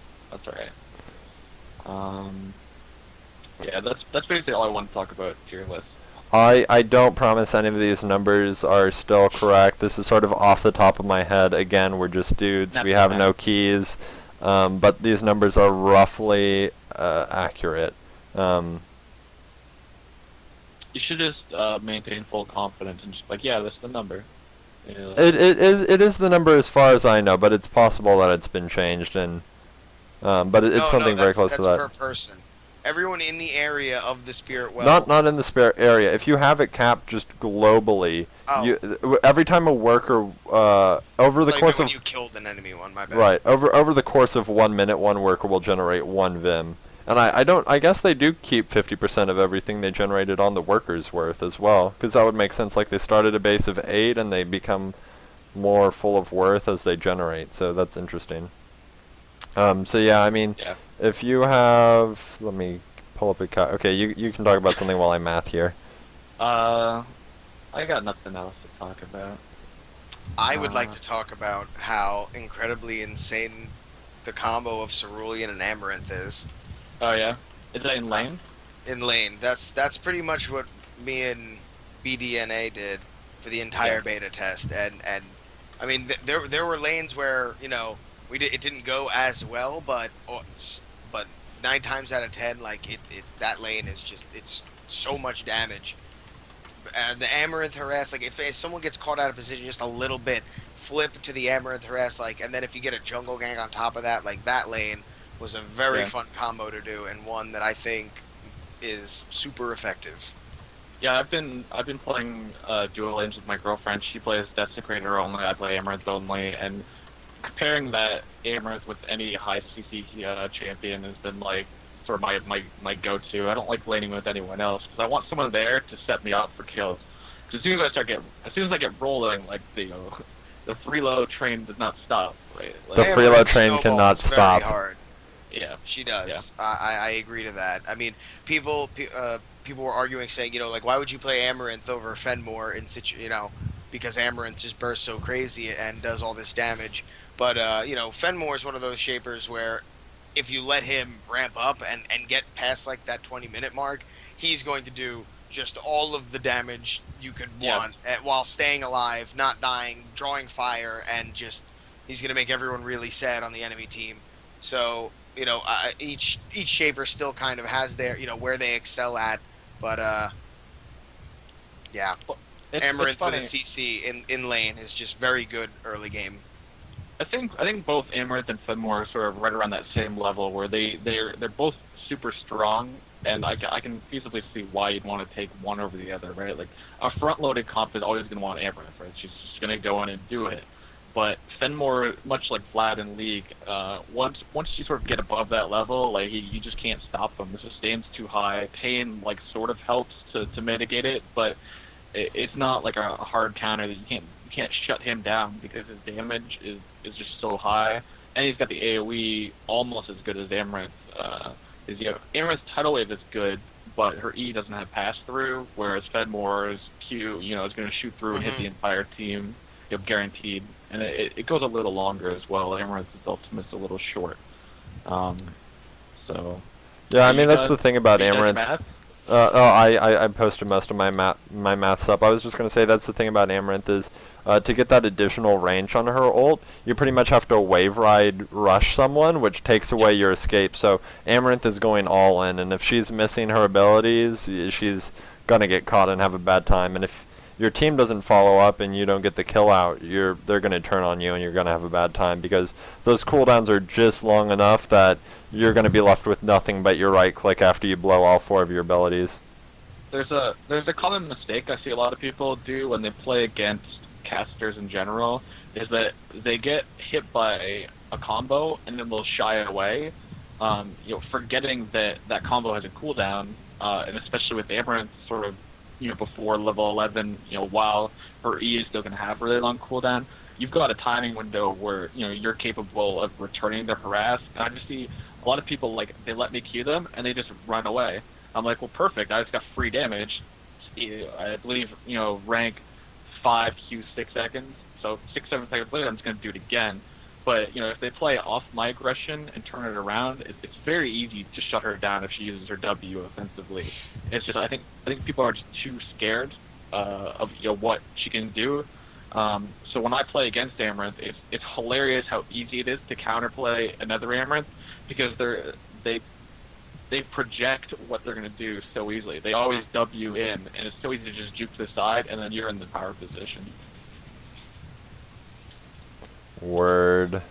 Yeah, that's basically all I want to talk about tier list. I don't promise any of these numbers are still correct. This is sort of off the top of my head. Again, we're just dudes. We have no keys, but these numbers are roughly accurate. You should just maintain full confidence and just yeah, that's the number. It is the number as far as I know, but it's possible that it's been changed, and but it's something very close to that. That's per person. Everyone in the area of the spirit well. Not in the spirit area. If you have it capped just globally, every time a worker over the course of when you killed an enemy one, my bad. Right, over the course of 1 minute, one worker will generate 1 Vim. And I guess they do keep 50% of everything they generated on the worker's worth as well, because that would make sense. Like they start at a base of 8 and they become more full of worth as they generate. So that's interesting. So yeah, I mean, if you have, let me pull up a okay, you can talk about something while I math here. I got nothing else to talk about. I would like to talk about how incredibly insane the combo of Cerulean and Amaranth is. Oh yeah, is that in lane? In lane, that's pretty much what me and BDNA did for the entire beta test, and I mean there were lanes where it didn't go as well, but 9 times out of 10, like that lane is just it's so much damage. And the Amaranth harass, like if someone gets caught out of position just a little bit, flip to the Amaranth harass, and then if you get a jungle gang on top of that, like that lane was a very fun combo to do, and one that I think is super effective. Yeah, I've been playing dual lanes with my girlfriend. She plays Desecrator only, I play Amaranth only, and comparing that Amaranth with any high CC champion has been like sort of my go-to. I don't like laning with anyone else because I want someone there to set me up for kills. Because as soon as I get rolling, like the freeload train does not stop. Right? Like, the freeload train cannot stop. Very hard. Yeah, she does. Yeah. I agree to that. I mean, people were arguing, saying, why would you play Amaranth over Fenmore because Amaranth just bursts so crazy and does all this damage. But Fenmore is one of those shapers where if you let him ramp up and get past like that 20-minute mark, he's going to do just all of the damage you could want while staying alive, not dying, drawing fire, and just he's going to make everyone really sad on the enemy team. So each shaper still kind of has their where they excel at, but Amaranth with a CC in lane is just very good early game. I think both Amaranth and Fenmore are sort of right around that same level where they're both super strong, and I can feasibly see why you'd want to take one over the other, right? Like a front-loaded comp is always going to want Amaranth, right? She's just going to go in and do it. But Fenmore, much like Vlad in League, once you sort of get above that level, like you just can't stop them. The sustain's too high. Pain sort of helps to mitigate it, but it's not like a hard counter that you can't shut him down because his damage is just so high, and he's got the AoE almost as good as Amaranth. Amaranth's tidal wave is good, but her E doesn't have pass through, whereas Fenmore's Q, is going to shoot through and hit the entire team, guaranteed. And it goes a little longer as well. Amaranth's ultimate's a little short. Yeah, I mean that's the thing about Amaranth. I posted most of my maths up. I was just going to say that's the thing about Amaranth is to get that additional range on her ult, you pretty much have to wave ride rush someone, which takes away your escape. So Amaranth is going all in, and if she's missing her abilities, she's going to get caught and have a bad time. And if your team doesn't follow up and you don't get the kill out, they're going to turn on you and you're going to have a bad time because those cooldowns are just long enough that you're going to be left with nothing but your right click after you blow all 4 of your abilities. there's a common mistake I see a lot of people do when they play against casters in general, is that they get hit by a combo and then they'll shy away, forgetting that that combo has a cooldown, and especially with Amaranth sort of, before level 11, while her E is still going to have a really long cooldown, you've got a timing window where, you're capable of returning the harass. And I just see a lot of people, like, they let me Q them and they just run away. I'm like, well, perfect. I just got free damage. I believe, rank 5 Q 6 seconds. So 6-7 seconds later, I'm just going to do it again. But, if they play off my aggression and turn it around, it's very easy to shut her down if she uses her W offensively. It's just, I think people are just too scared of, what she can do. So when I play against Amaranth, it's hilarious how easy it is to counterplay another Amaranth, because they project what they're going to do so easily. They always W in, and it's so easy to just juke to the side, and then you're in the power position. Word.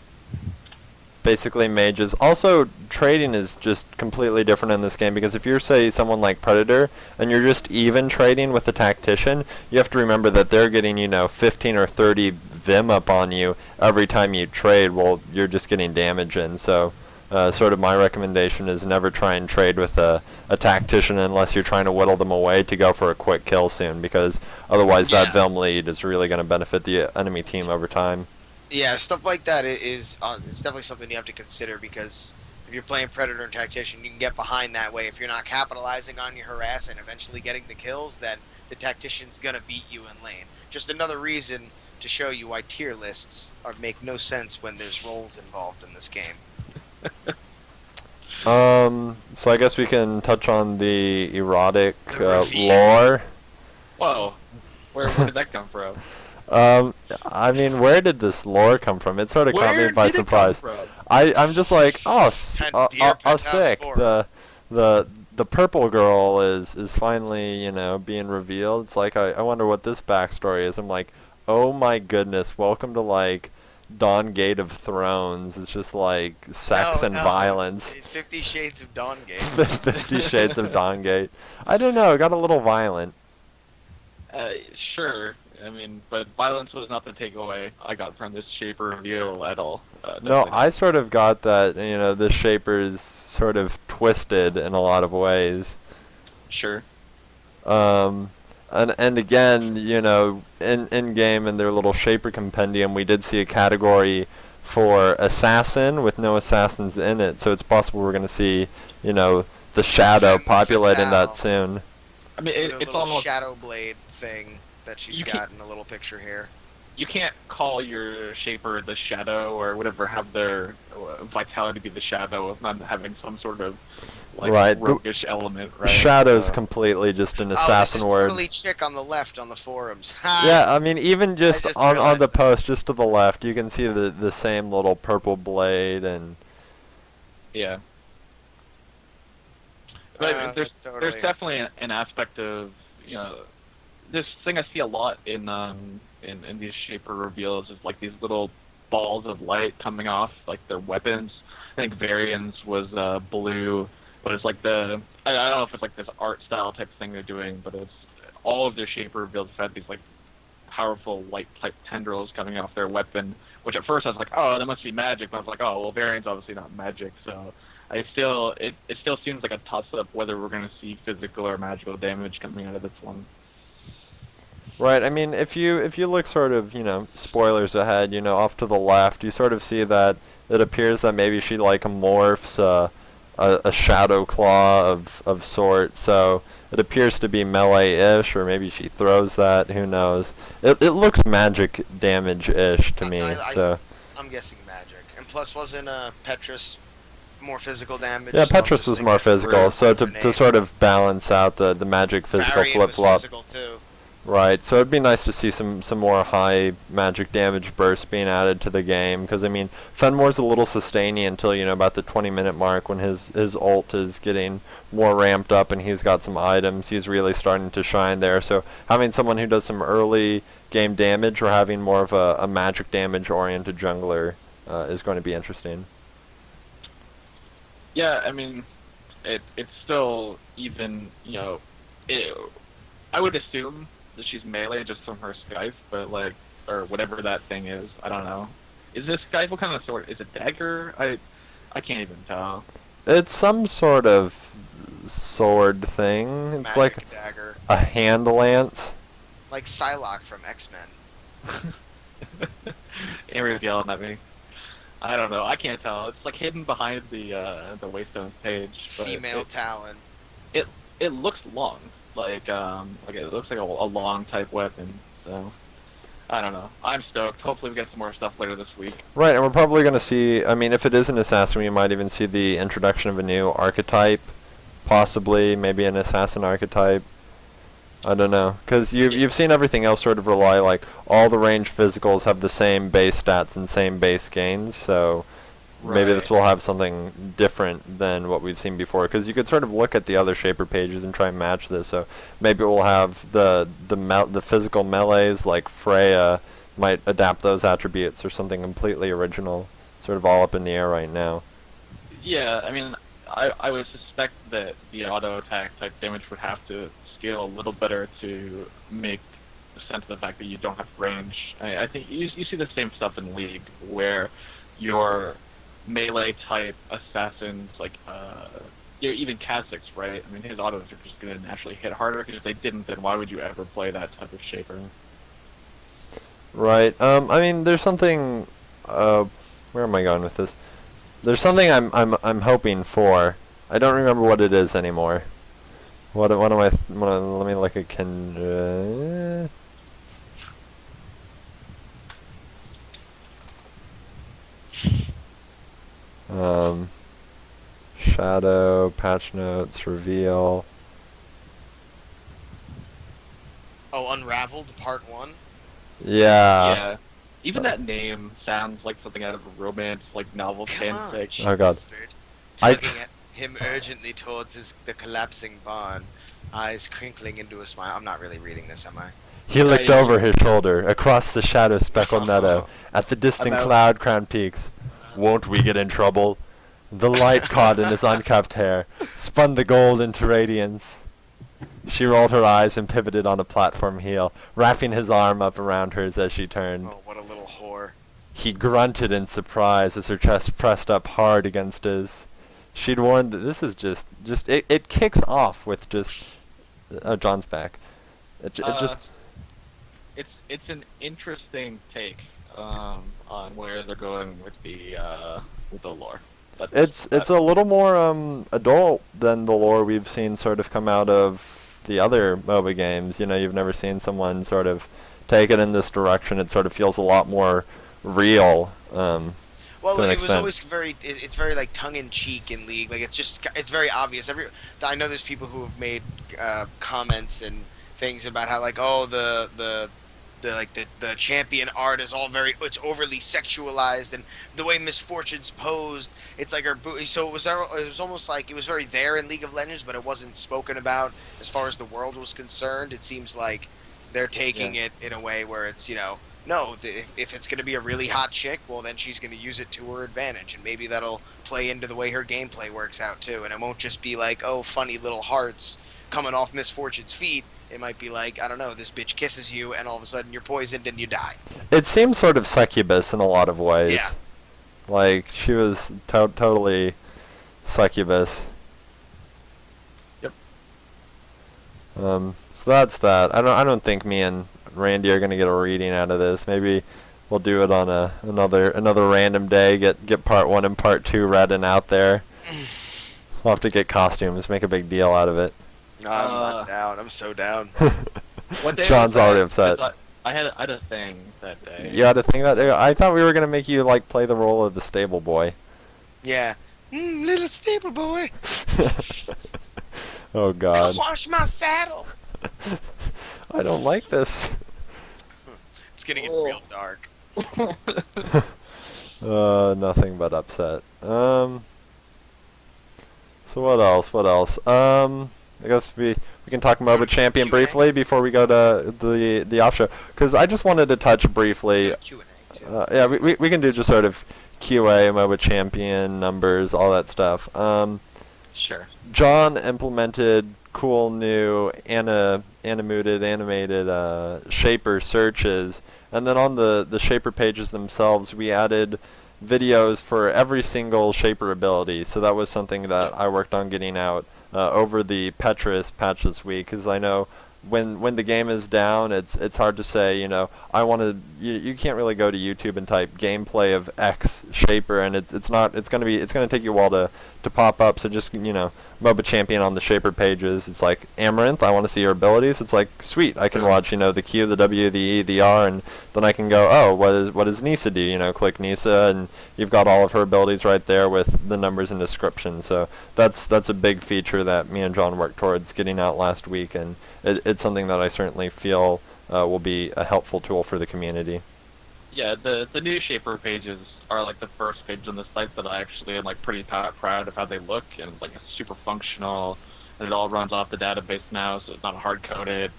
Basically, mages. Also, trading is just completely different in this game, because if you're, say, someone like Predator, and you're just even trading with the Tactician, you have to remember that they're getting, 15 or 30 Vim up on you every time you trade. Well, you're just getting damage in, so sort of my recommendation is never try and trade with a Tactician unless you're trying to whittle them away to go for a quick kill soon, because otherwise that Vim lead is really going to benefit the enemy team over time. Yeah, stuff like that is it's definitely something you have to consider, because if you're playing Predator and Tactician, you can get behind that way. If you're not capitalizing on your harass and eventually getting the kills, then the Tactician's going to beat you in lane. Just another reason to show you why tier lists make no sense when there's roles involved in this game. So I guess we can touch on the erotic lore. Whoa, where did that come from? I mean, where did this lore come from? It sort of caught me by surprise. I'm just like, oh, sick. The purple girl is finally, being revealed. It's like, I wonder what this backstory is. I'm like, oh my goodness, welcome to, like, Dawn Gate of Thrones. It's just like sex and violence. 50 Shades of Dawn Gate. 50 Shades of Dawn Gate. I don't know, it got a little violent. Sure. I mean, but violence was not the takeaway I got from this Shaper reveal at all. No, I sort of got that, this Shaper's sort of twisted in a lot of ways. Sure. And again, in game in their little Shaper compendium, we did see a category for assassin with no assassins in it. So it's possible we're going to see, the shadow populating that soon. I mean, it's almost shadow blade thing that she's got in the little picture here. You can't call your Shaper the shadow or whatever, have their vitality be the shadow of not having some sort of roguish element, right? Shadow's completely just an assassin word. This is totally chick on the left on the forums. Yeah, I mean, even just on the post, just to the left, you can see the same little purple blade and. Yeah. But there's definitely an aspect of, this thing I see a lot in these Shaper reveals is like these little balls of light coming off like their weapons. I think Varian's was blue, but it's like I don't know if it's like this art style type thing they're doing, but it's all of their Shaper reveals have had these like powerful light type tendrils coming off their weapon, which at first I was like, oh, that must be magic, but I was like, oh, well, Varian's obviously not magic, so it still seems like a toss-up whether we're going to see physical or magical damage coming out of this one. Right. I mean, if you look sort of, spoilers ahead, off to the left, you sort of see that it appears that maybe she like morphs a shadow claw of sorts. So it appears to be melee-ish, or maybe she throws that. Who knows? It looks magic damage-ish to me. I'm guessing magic. And plus, wasn't Petrus more physical damage? Yeah, Petrus was more physical. So to sort of balance out the magic physical flip-flop. Physical too. Right, so it'd be nice to see some more high magic damage bursts being added to the game, because I mean, Fenmore's a little sustainy until about the 20-minute mark when his ult is getting more ramped up and he's got some items. He's really starting to shine there. So having someone who does some early game damage or having more of a magic damage oriented jungler is going to be interesting. Yeah, I mean, it's still even it, I would assume that she's melee just from her Scythe, but like, or whatever that thing is. I don't know. Is this Scythe? What kind of sword? Is it dagger? I can't even tell. It's some sort of sword thing. It's Magic like dagger. a hand lance. Like Psylocke from X-Men. Ariel's yelling at me. I don't know. I can't tell. It's like hidden behind the Waystones page. But Female Talon. it looks long. Like it looks like a long type weapon. So I don't know. I'm stoked. Hopefully we get some more stuff later this week. Right, and we're probably going to see, I mean, if it is an assassin, we might even see the introduction of a new archetype, possibly, maybe an assassin archetype. I don't know, because you've seen everything else sort of rely, like, all the range physicals have the same base stats and same base gains, so maybe this will have something different than what we've seen before, because you could sort of look at the other Shaper pages and try and match this, so maybe it will have the physical melees, like Freya might adapt those attributes, or something completely original, sort of all up in the air right now. Yeah, I mean, I would suspect that the auto attack type damage would have to scale a little better to make sense of the fact that you don't have range. I think you see the same stuff in League, where your melee type assassins, like even Kha'Zix, right? I mean, his autos are just going to naturally hit harder, because if they didn't, then why would you ever play that type of Shaper? Right. I mean, there's something. Where am I going with this? There's something I'm hoping for. I don't remember what it is anymore. What am I? Let me look at Shadow, patch notes, reveal. Oh, Unraveled Part 1? Yeah. Even that name sounds like something out of a romance, like novel fanfic. Oh god. Tugging at him urgently towards the collapsing barn, eyes crinkling into a smile. I'm not really reading this, am I? He looked over his shoulder, across the shadow-speckled meadow, at the distant cloud-crowned peaks. Won't we get in trouble? The light caught in his uncuffed hair, spun the gold into radiance. She rolled her eyes and pivoted on a platform heel, wrapping his arm up around hers as she turned. Oh, what a little whore. He grunted in surprise as her chest pressed up hard against his. She'd warned that this is just it kicks off with just John's back. It just it's an interesting take on where they're going with the lore. It's a little more adult than the lore we've seen sort of come out of the other MOBA games. You know, you've never seen someone sort of take it in this direction. It sort of feels a lot more real. Well, it was always it's very like tongue-in-cheek in League. Like it's very obvious. I know there's people who have made comments and things about how like the champion art is all it's overly sexualized, and the way Misfortune's posed, it's like her so it was almost like it was very there in League of Legends, but it wasn't spoken about as far as the world was concerned. It seems like they're taking it in a way where it's, no, if it's going to be a really hot chick, well, then she's going to use it to her advantage, and maybe that'll play into the way her gameplay works out too, and it won't just be like, oh, funny little hearts coming off Misfortune's feet. It might be like, I don't know, this bitch kisses you, and all of a sudden you're poisoned and you die. It seems sort of succubus in a lot of ways. Yeah. Like, she was totally succubus. Yep. So that's that. I don't think me and Randy are gonna get a reading out of this. Maybe we'll do it on another random day. Get part 1 and part 2 read and out there. We'll have to get costumes. Make a big deal out of it. No, I'm not down. I'm so down. John's already upset. I had a thing that day. You had a thing that day? I thought we were gonna make you like play the role of the stable boy. Yeah. Little stable boy. Oh God. Come wash my saddle. I don't like this. It's gonna get real dark. Nothing but upset. So what else? I guess we can talk MOBA Champion briefly before we go to the off show. Because I just wanted to touch briefly. Q&A too. Yeah, we can do just sort of QA, MOBA Champion, numbers, all that stuff. Sure. John implemented cool new animated shaper searches. And then on the shaper pages themselves, we added videos for every single shaper ability. So that was something that I worked on getting out over the Petrus patch this week, because I know when the game is down, it's hard to say, I want to. You can't really go to YouTube and type gameplay of X shaper, and it's gonna take you a while to pop up. So just MOBA Champion on the shaper pages. It's like Amaranth, I want to see your abilities. It's like sweet, I can watch the Q, the W, the E, the R, and then I can go, oh, what does Nisa do? Click Nisa, and you've got all of her abilities right there with the numbers and description. So that's a big feature that me and John worked towards getting out last week, and it's something that I certainly feel will be a helpful tool for the community. Yeah, the new shaper pages are like the first page on the site that I actually am like pretty proud of how they look, and like it's super functional, and it all runs off the database now, so it's not hard coded.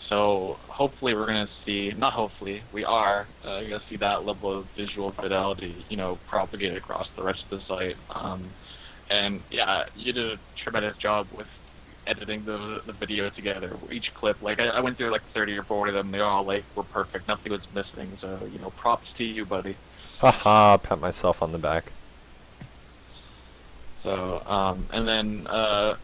So hopefully we're gonna see, not hopefully, we are gonna see that level of visual fidelity, propagated across the rest of the site. And yeah, you did a tremendous job with editing the video together. Each clip, like I went through like 30 or 40 of them. They all like were perfect. Nothing was missing. So props to you, buddy. Haha, pat myself on the back. So and then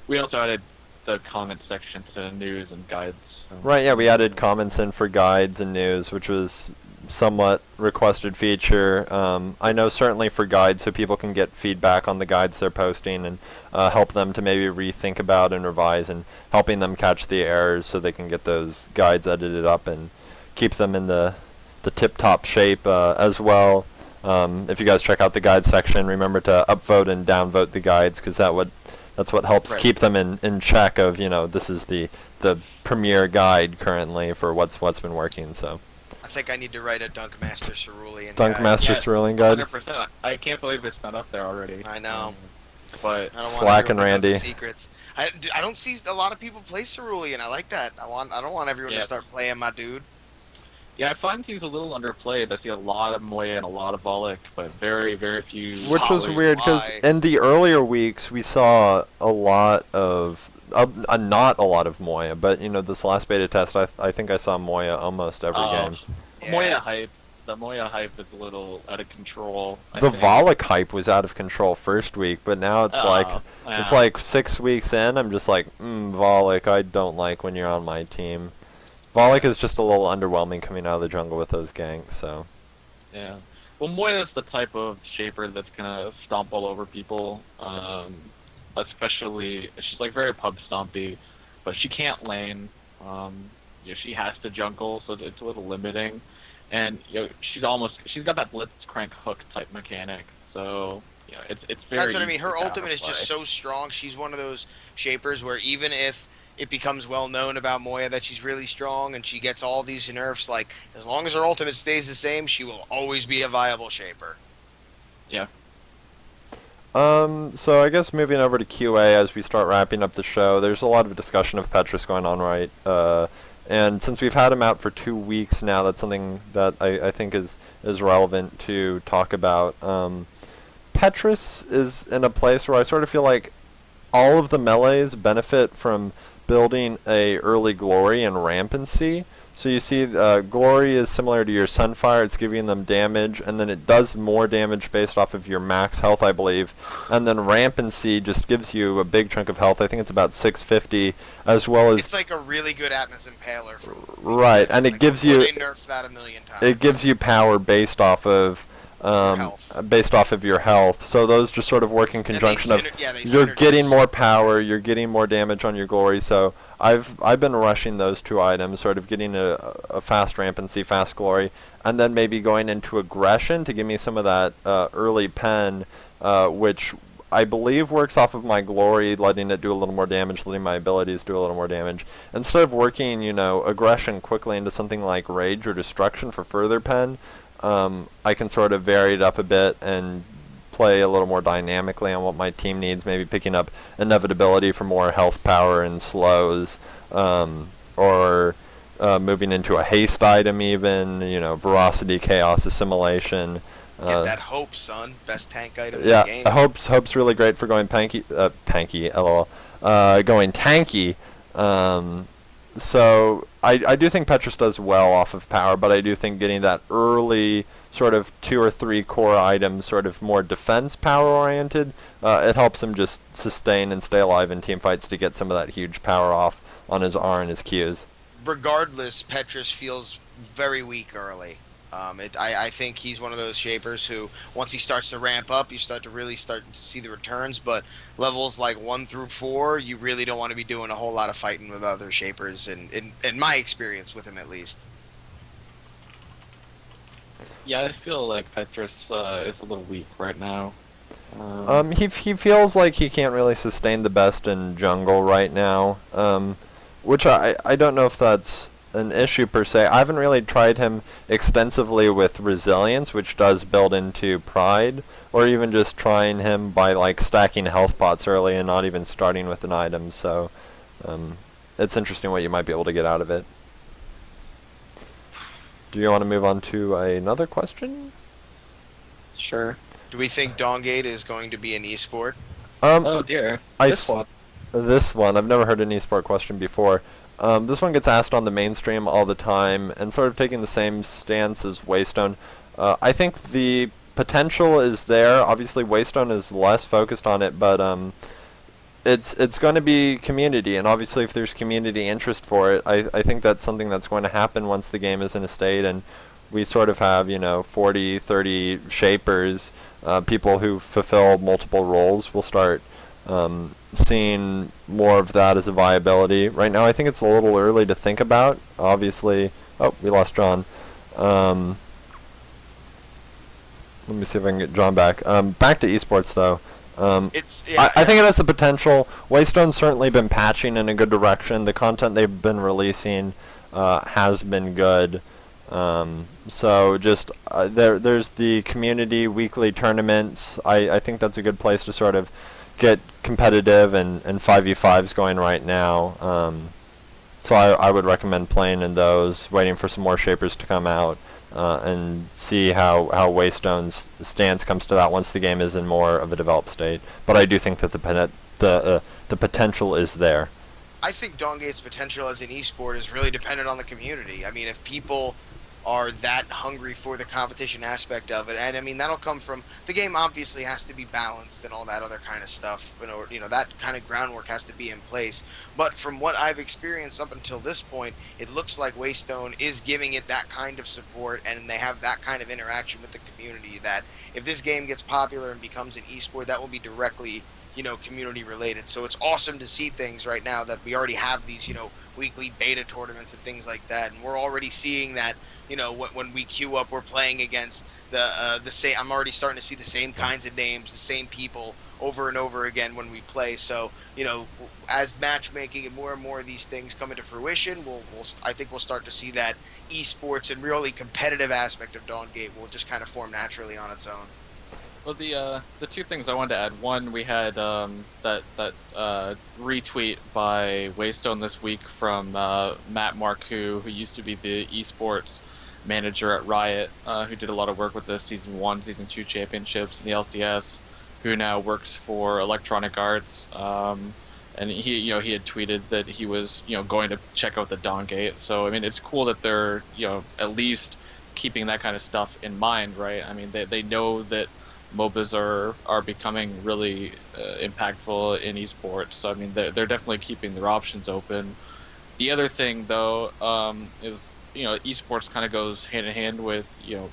we also added the comment section to news and guides. So. Right. Yeah, we added comments in for guides and news, which was somewhat requested feature. I know certainly for guides, so people can get feedback on the guides they're posting and help them to maybe rethink about and revise, and helping them catch the errors so they can get those guides edited up and keep them in the tip-top shape as well. If you guys check out the guide section, remember to upvote and downvote the guides, because that's what helps keep them in check of, this is the premier guide currently for what's been working. So I think I need to write a Dunkmaster Cerulean guide. Dunkmaster Cerulean guide. 100%. I can't believe it's not up there already. I know. But I don't Slack and Randy. Secrets. I don't see a lot of people play Cerulean. I like that. I don't want everyone to start playing my dude. Yeah, I find he's a little underplayed. I see a lot of Moya and a lot of Volek, but very, very few. Which was weird, because in the earlier weeks we saw a lot of not a lot of Moya, but this last beta test, I think I saw Moya almost every game. Yeah. The Moya hype is a little out of control. The Volek hype was out of control first week, but now it's it's like 6 weeks in. I'm just like, Volek, I don't like when you're on my team. Volek is just a little underwhelming coming out of the jungle with those ganks. So. Yeah. Well, Moya's the type of shaper that's gonna stomp all over people. Especially, she's like very pub stompy, but she can't lane. She has to jungle, so it's a little limiting. And she's got that blitzcrank hook type mechanic, so it's very. That's what I mean. Her ultimate is just so strong. She's one of those shapers where even if it becomes well known about Moya that she's really strong and she gets all these nerfs, like as long as her ultimate stays the same, she will always be a viable shaper. Yeah. So I guess moving over to QA as we start wrapping up the show, there's a lot of discussion of Petrus going on, right? And since we've had him out for 2 weeks now, that's something that I think is relevant to talk about. Petrus is in a place where I sort of feel like all of the melees benefit from building a early glory and rampancy. So you see, glory is similar to your Sunfire. It's giving them damage, and then it does more damage based off of your max health, I believe. And then rampancy just gives you a big chunk of health. I think it's about 650, as well as. It's like a really good Atmos Impaler. Right, and it gives you. They nerfed that a million times. It gives you power based off of. Based off of your health, so those just sort of work in conjunction you're getting more power, you're getting more damage on your glory. So I've been rushing those two items, sort of getting a fast rampancy, fast glory, and then maybe going into aggression to give me some of that early pen, which I believe works off of my glory, letting it do a little more damage, letting my abilities do a little more damage. Instead of working, aggression quickly into something like rage or destruction for further pen. I can sort of vary it up a bit and play a little more dynamically on what my team needs, maybe picking up inevitability for more health power and slows, or moving into a haste item even, veracity, chaos, assimilation. Get that hope, son. Best tank item in the game. Yeah, Hope's really great for going panky, lol. going tanky. So I do think Petrus does well off of power, but I do think getting that early sort of 2 or 3 core items, sort of more defense power oriented, it helps him just sustain and stay alive in team fights to get some of that huge power off on his R and his Qs. Regardless, Petrus feels very weak early. I think he's one of those shapers who, once he starts to ramp up, you start to see the returns. But levels like 1 through 4, you really don't want to be doing a whole lot of fighting with other shapers, in my experience with him at least. Yeah, I feel like Petrus is a little weak right now. He feels like he can't really sustain the best in jungle right now, which I don't know if that's an issue per se. I haven't really tried him extensively with resilience, which does build into pride, or even just trying him by like stacking health pots early and not even starting with an item. So it's interesting what you might be able to get out of it. Do you want to move on to another question? Sure. Do we think Dawngate is going to be an esport? Oh dear. This one. This one, I've never heard an esport question before. This one gets asked on the mainstream all the time, and sort of taking the same stance as Waystone. I think the potential is there. Obviously, Waystone is less focused on it, but it's going to be community, and obviously if there's community interest for it, I think that's something that's going to happen once the game is in a state, and we sort of have, 40, 30 shapers, people who fulfill multiple roles. We'll start seeing more of that as a viability. Right now I think it's a little early to think about. Obviously, oh, we lost John. Let me see if I can get John back. Back to esports though. I think it has the potential. Waystone's certainly been patching in a good direction. The content they've been releasing has been good. So just there's the community weekly tournaments. I think that's a good place to sort of get competitive and 5v5s going right now. So I would recommend playing in those, waiting for some more shapers to come out. And see how Waystone's stance comes to that once the game is in more of a developed state. But I do think that the potential is there. I think Dawngate's potential as an esport is really dependent on the community. I mean, if people are that hungry for the competition aspect of it, and I mean that'll come from the game. Obviously, has to be balanced and all that other kind of stuff. That kind of groundwork has to be in place. But from what I've experienced up until this point, it looks like Waystone is giving it that kind of support, and they have that kind of interaction with the community. That if this game gets popular and becomes an esport, that will be directly community related. So it's awesome to see things right now that we already have these weekly beta tournaments and things like that, and we're already seeing that. When we queue up, we're playing against the same. I'm already starting to see the same kinds of names, the same people over and over again when we play. So as matchmaking and more of these things come into fruition, I think we'll start to see that esports and really competitive aspect of Dawngate will just kind of form naturally on its own. Well, the two things I wanted to add. One, we had that retweet by Waystone this week from Matt Marcoux, who used to be the esports manager at Riot, who did a lot of work with the Season 1, Season 2 championships and the LCS, who now works for Electronic Arts. And he had tweeted that he was, going to check out the Dawngate. So, I mean, it's cool that they're, at least keeping that kind of stuff in mind, right? I mean, they know that MOBAs are becoming really impactful in esports. So, I mean, they're definitely keeping their options open. The other thing, though, is esports kind of goes hand in hand with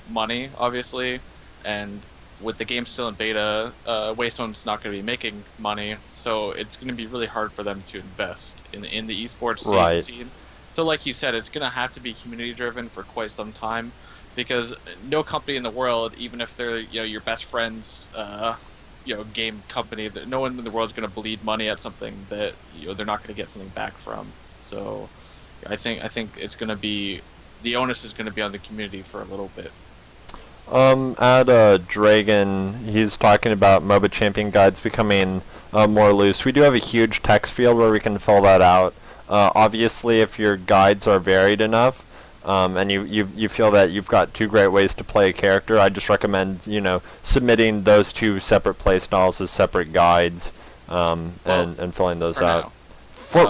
money, obviously, and with the game still in beta, Waystone's not going to be making money, so it's going to be really hard for them to invest in the esports scene. So, like you said, it's going to have to be community driven for quite some time, because no company in the world, even if they're your best friend's game company, that no one in the world is going to bleed money at something that they're not going to get something back from. So I think it's going to be, the onus is going to be on the community for a little bit. Dragon, he's talking about MOBA Champion guides becoming more loose. We do have a huge text field where we can fill that out. Obviously, if your guides are varied enough, and you feel that you've got 2 great ways to play a character, I just recommend submitting those 2 separate play styles as separate guides. and filling those for out. now.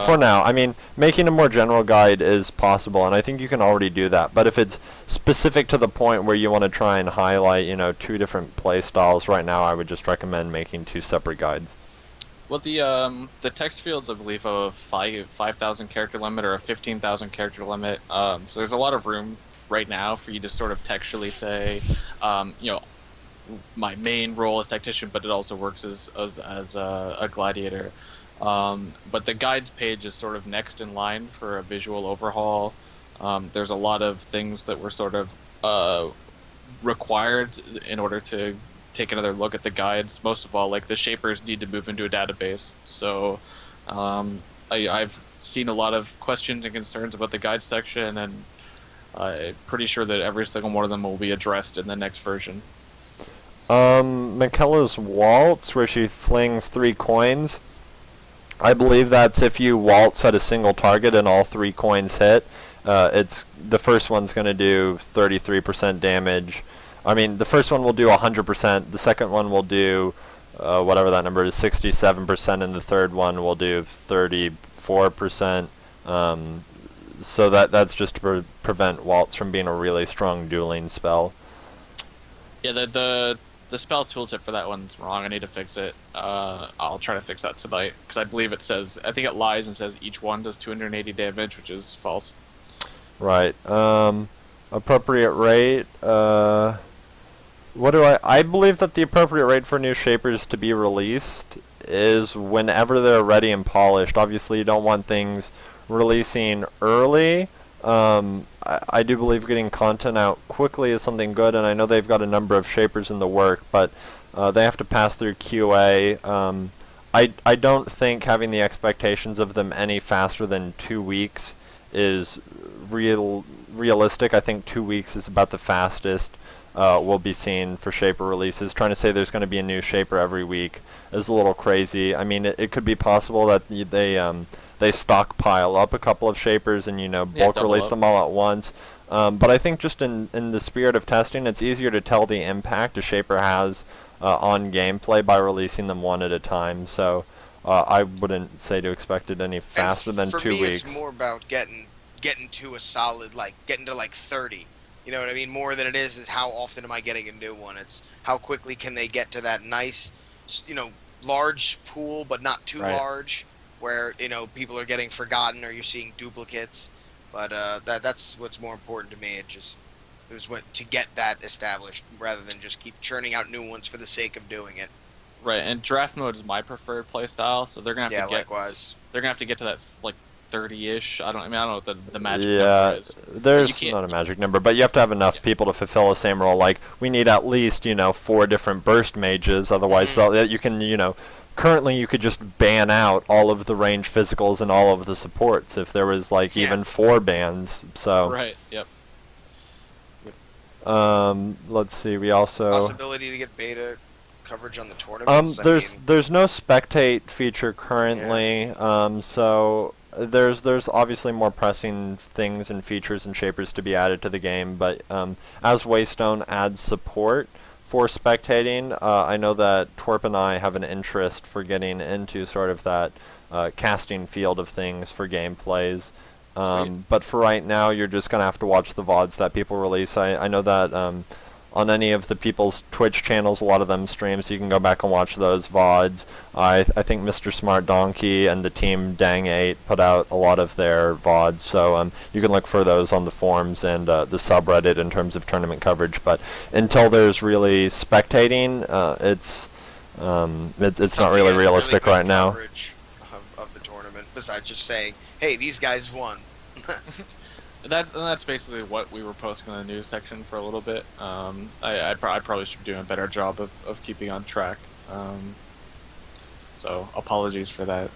For now, I mean, making a more general guide is possible, and I think you can already do that. But if it's specific to the point where you want to try and highlight, 2 different play styles, right now I would just recommend making 2 separate guides. Well, the text fields, I believe, have a 5,000 character limit or a 15,000 character limit. So there's a lot of room right now for you to sort of textually say, my main role is tactician, but it also works as a gladiator. But the guides page is sort of next in line for a visual overhaul. There's a lot of things that were sort of required in order to take another look at the guides. Most of all, like the shapers need to move into a database. So I've seen a lot of questions and concerns about the guide section, and I'm pretty sure that every single one of them will be addressed in the next version. Michaela's waltz, where she flings 3 coins. I believe that's if you waltz at a single target and all 3 coins hit. It's the first one's going to do 33% damage. I mean, the first one will do 100%. The second one will do whatever that number is, 67%, and the third one will do 34%. So that's just to prevent waltz from being a really strong dueling spell. Yeah, the spell tooltip for that one's wrong. I need to fix it. I'll try to fix that tonight, because I believe it says, I think it lies and says each one does 280 damage, which is false. Right. Appropriate rate. I believe that the appropriate rate for new shapers to be released is whenever they're ready and polished. Obviously, you don't want things releasing early. I do believe getting content out quickly is something good, and I know they've got a number of shapers in the work, but they have to pass through QA. I don't think having the expectations of them any faster than 2 weeks is realistic. I think 2 weeks is about the fastest we'll be seeing for shaper releases. Trying to say there's going to be a new shaper every week is a little crazy. I mean, it could be possible that they stockpile up a couple of shapers and bulk release them all at once. But I think just in the spirit of testing, it's easier to tell the impact a shaper has on gameplay by releasing them one at a time. So I wouldn't say to expect it any faster than 2 weeks. For me, it's more about getting to a solid, getting to 30. You know what I mean? More than it is how often am I getting a new one. It's how quickly can they get to that nice, large pool, but not too large, where people are getting forgotten or you're seeing duplicates. But that's what's more important to me. It was to get that established rather than just keep churning out new ones for the sake of doing it. Right, and draft mode is my preferred playstyle, so they're gonna have to get. Likewise. They're gonna have to get to that 30-ish. I don't know what the magic Yeah, number is. there's not a magic number, but you have to have enough people to fulfill the same role. Like, we need at least 4 different burst mages, otherwise you can currently you could just ban out all of the range physicals and all of the supports if there was even 4 bans. So right, yep. Let's see. We also possibility to get beta coverage on the tournaments. There's no spectate feature currently. So there's obviously more pressing things and features and shapers to be added to the game, but as Waystone adds support for spectating, I know that Twerp and I have an interest for getting into sort of that casting field of things for gameplays. But for right now, you're just going to have to watch the VODs that people release. I know that on any of the people's Twitch channels, a lot of them stream, so you can go back and watch those VODs. I think Mr. Smart Donkey and the team Dang8 put out a lot of their VODs, so you can look for those on the forums and the subreddit in terms of tournament coverage. But until there's really spectating, it's not really realistic right now. Coverage of the tournament, besides just saying, hey, these guys won. That's basically what we were posting in the news section for a little bit. I probably should be doing a better job of keeping on track. So apologies for that.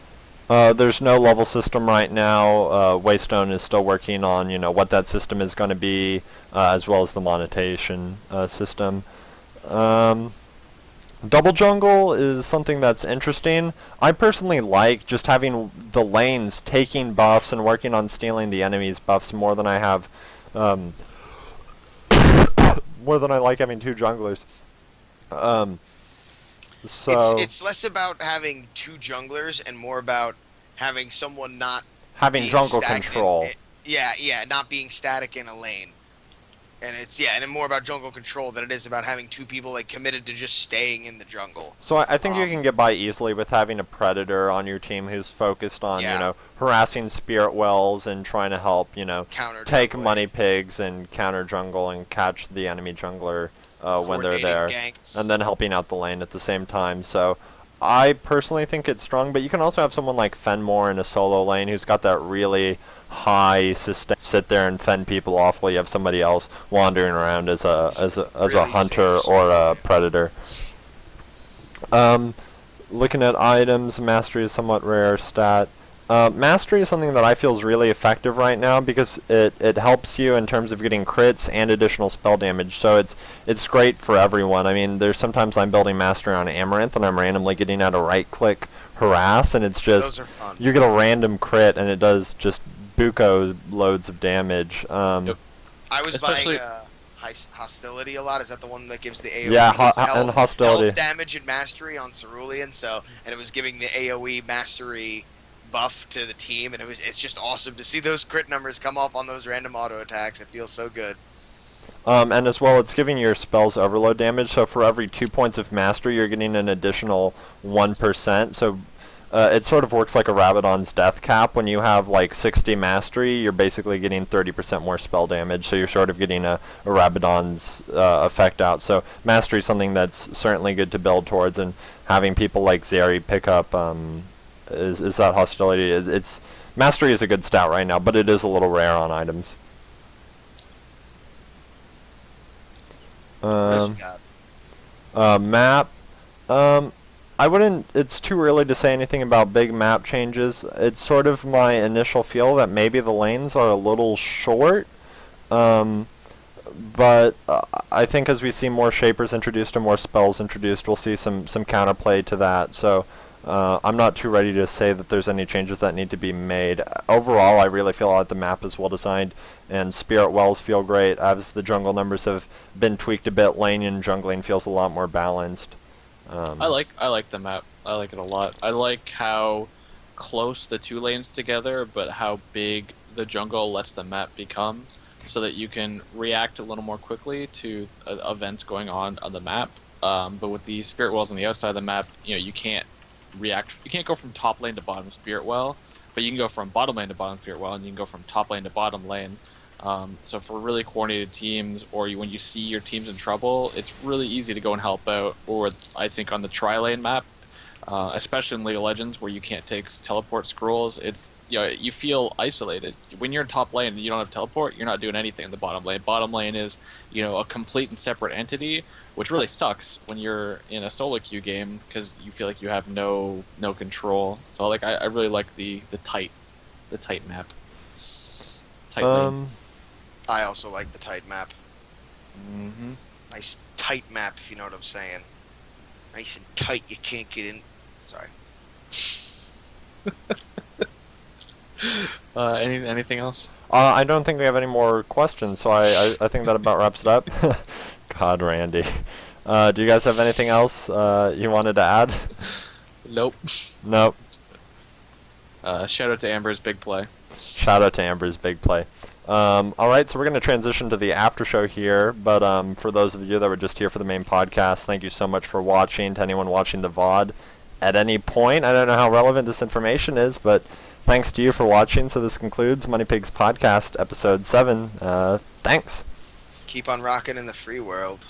There's no level system right now. Waystone is still working on what that system is going to be, as well as the monetization system. Double jungle is something that's interesting. I personally like just having the lanes taking buffs and working on stealing the enemy's buffs more than I have, more than I like having 2 junglers. So It's less about having two junglers and more about having someone not having being jungle stagnant. control. Yeah, not being static in a lane. And and more about jungle control than it is about having two people like committed to just staying in the jungle. So I think you can get by easily with having a predator on your team who's focused on, Yeah. harassing spirit wells and trying to help, Counter take jungling, money pigs and counter jungle and catch the enemy jungler when they're coordinating there, ganks. and then helping out the lane at the same time. So I personally think it's strong, but you can also have someone like Fenmore in a solo lane who's got that really high sustain, sit there and fend people off while you have somebody else wandering around as a Really hunter safe or a solo, predator. Looking at items, mastery is somewhat rare stat. Mastery is something that I feel is really effective right now because it helps you in terms of getting crits and additional spell damage. So it's great for everyone. I mean, there's sometimes I'm building mastery on Amaranth and I'm randomly getting out a right click harass, and it's just Those are fun. you get a random crit and it does just buco loads of damage. Yep. I was Especially- buying hostility a lot. Is that the one that gives the AoE? Yeah, gives and hostility. health damage and mastery on Cerulean. And it was giving the AoE mastery buff to the team, and it's just awesome to see those crit numbers come up on those random auto attacks. It feels so good. And as well, it's giving your spells overload damage. So for every 2 points of mastery, you're getting an additional 1%. So it sort of works like a Rabadon's death cap. When you have like 60 mastery, you're basically getting 30% more spell damage. So you're sort of getting a Rabadon's effect out. So mastery is something that's certainly good to build towards, and having people like Zeri pick up is that hostility. It's mastery is a good stat right now, but it is a little rare on items. What else you got? Map. I wouldn't. It's too early to say anything about big map changes. It's sort of my initial feel that maybe the lanes are a little short. But I think as we see more shapers introduced and more spells introduced, we'll see some counterplay to that. So I'm not too ready to say that there's any changes that need to be made. Overall, I really feel like the map is well designed, and spirit wells feel great. As the jungle numbers have been tweaked a bit, lane and jungling feels a lot more balanced. I like the map. I like it a lot. I like how close the two lanes together, but how big the jungle lets the map become, so that you can react a little more quickly to events going on the map. But with the spirit wells on the outside of the map, you can't react. You can't go from top lane to bottom spirit well, but you can go from bottom lane to bottom spirit well, and you can go from top lane to bottom lane. So for really coordinated teams, or when you see your team's in trouble, it's really easy to go and help out. Or I think on the tri-lane map, especially in League of Legends, where you can't take teleport scrolls, it's you feel isolated. When you're in top lane and you don't have teleport, you're not doing anything in the bottom lane. Bottom lane is a complete and separate entity, which really sucks when you're in a solo queue game because you feel like you have no control. So I really like the tight map. Tight lanes. I also like the tight map. Mm-hmm. Nice tight map, if you know what I'm saying. Nice and tight, you can't get in. Sorry. Anything else? I don't think we have any more questions, so I think that about wraps it up. God, Randy. Do you guys have anything else you wanted to add? Nope. Nope. Shout out to Amber's big play. Shout out to Amber's big play. Alright, so we're going to transition to the after show here, but for those of you that were just here for the main podcast, thank you so much for watching. To anyone watching the VOD at any point, I don't know how relevant this information is, but thanks to you for watching. So this concludes Money Pigs Podcast, Episode 7. Thanks. Keep on rocking in the free world.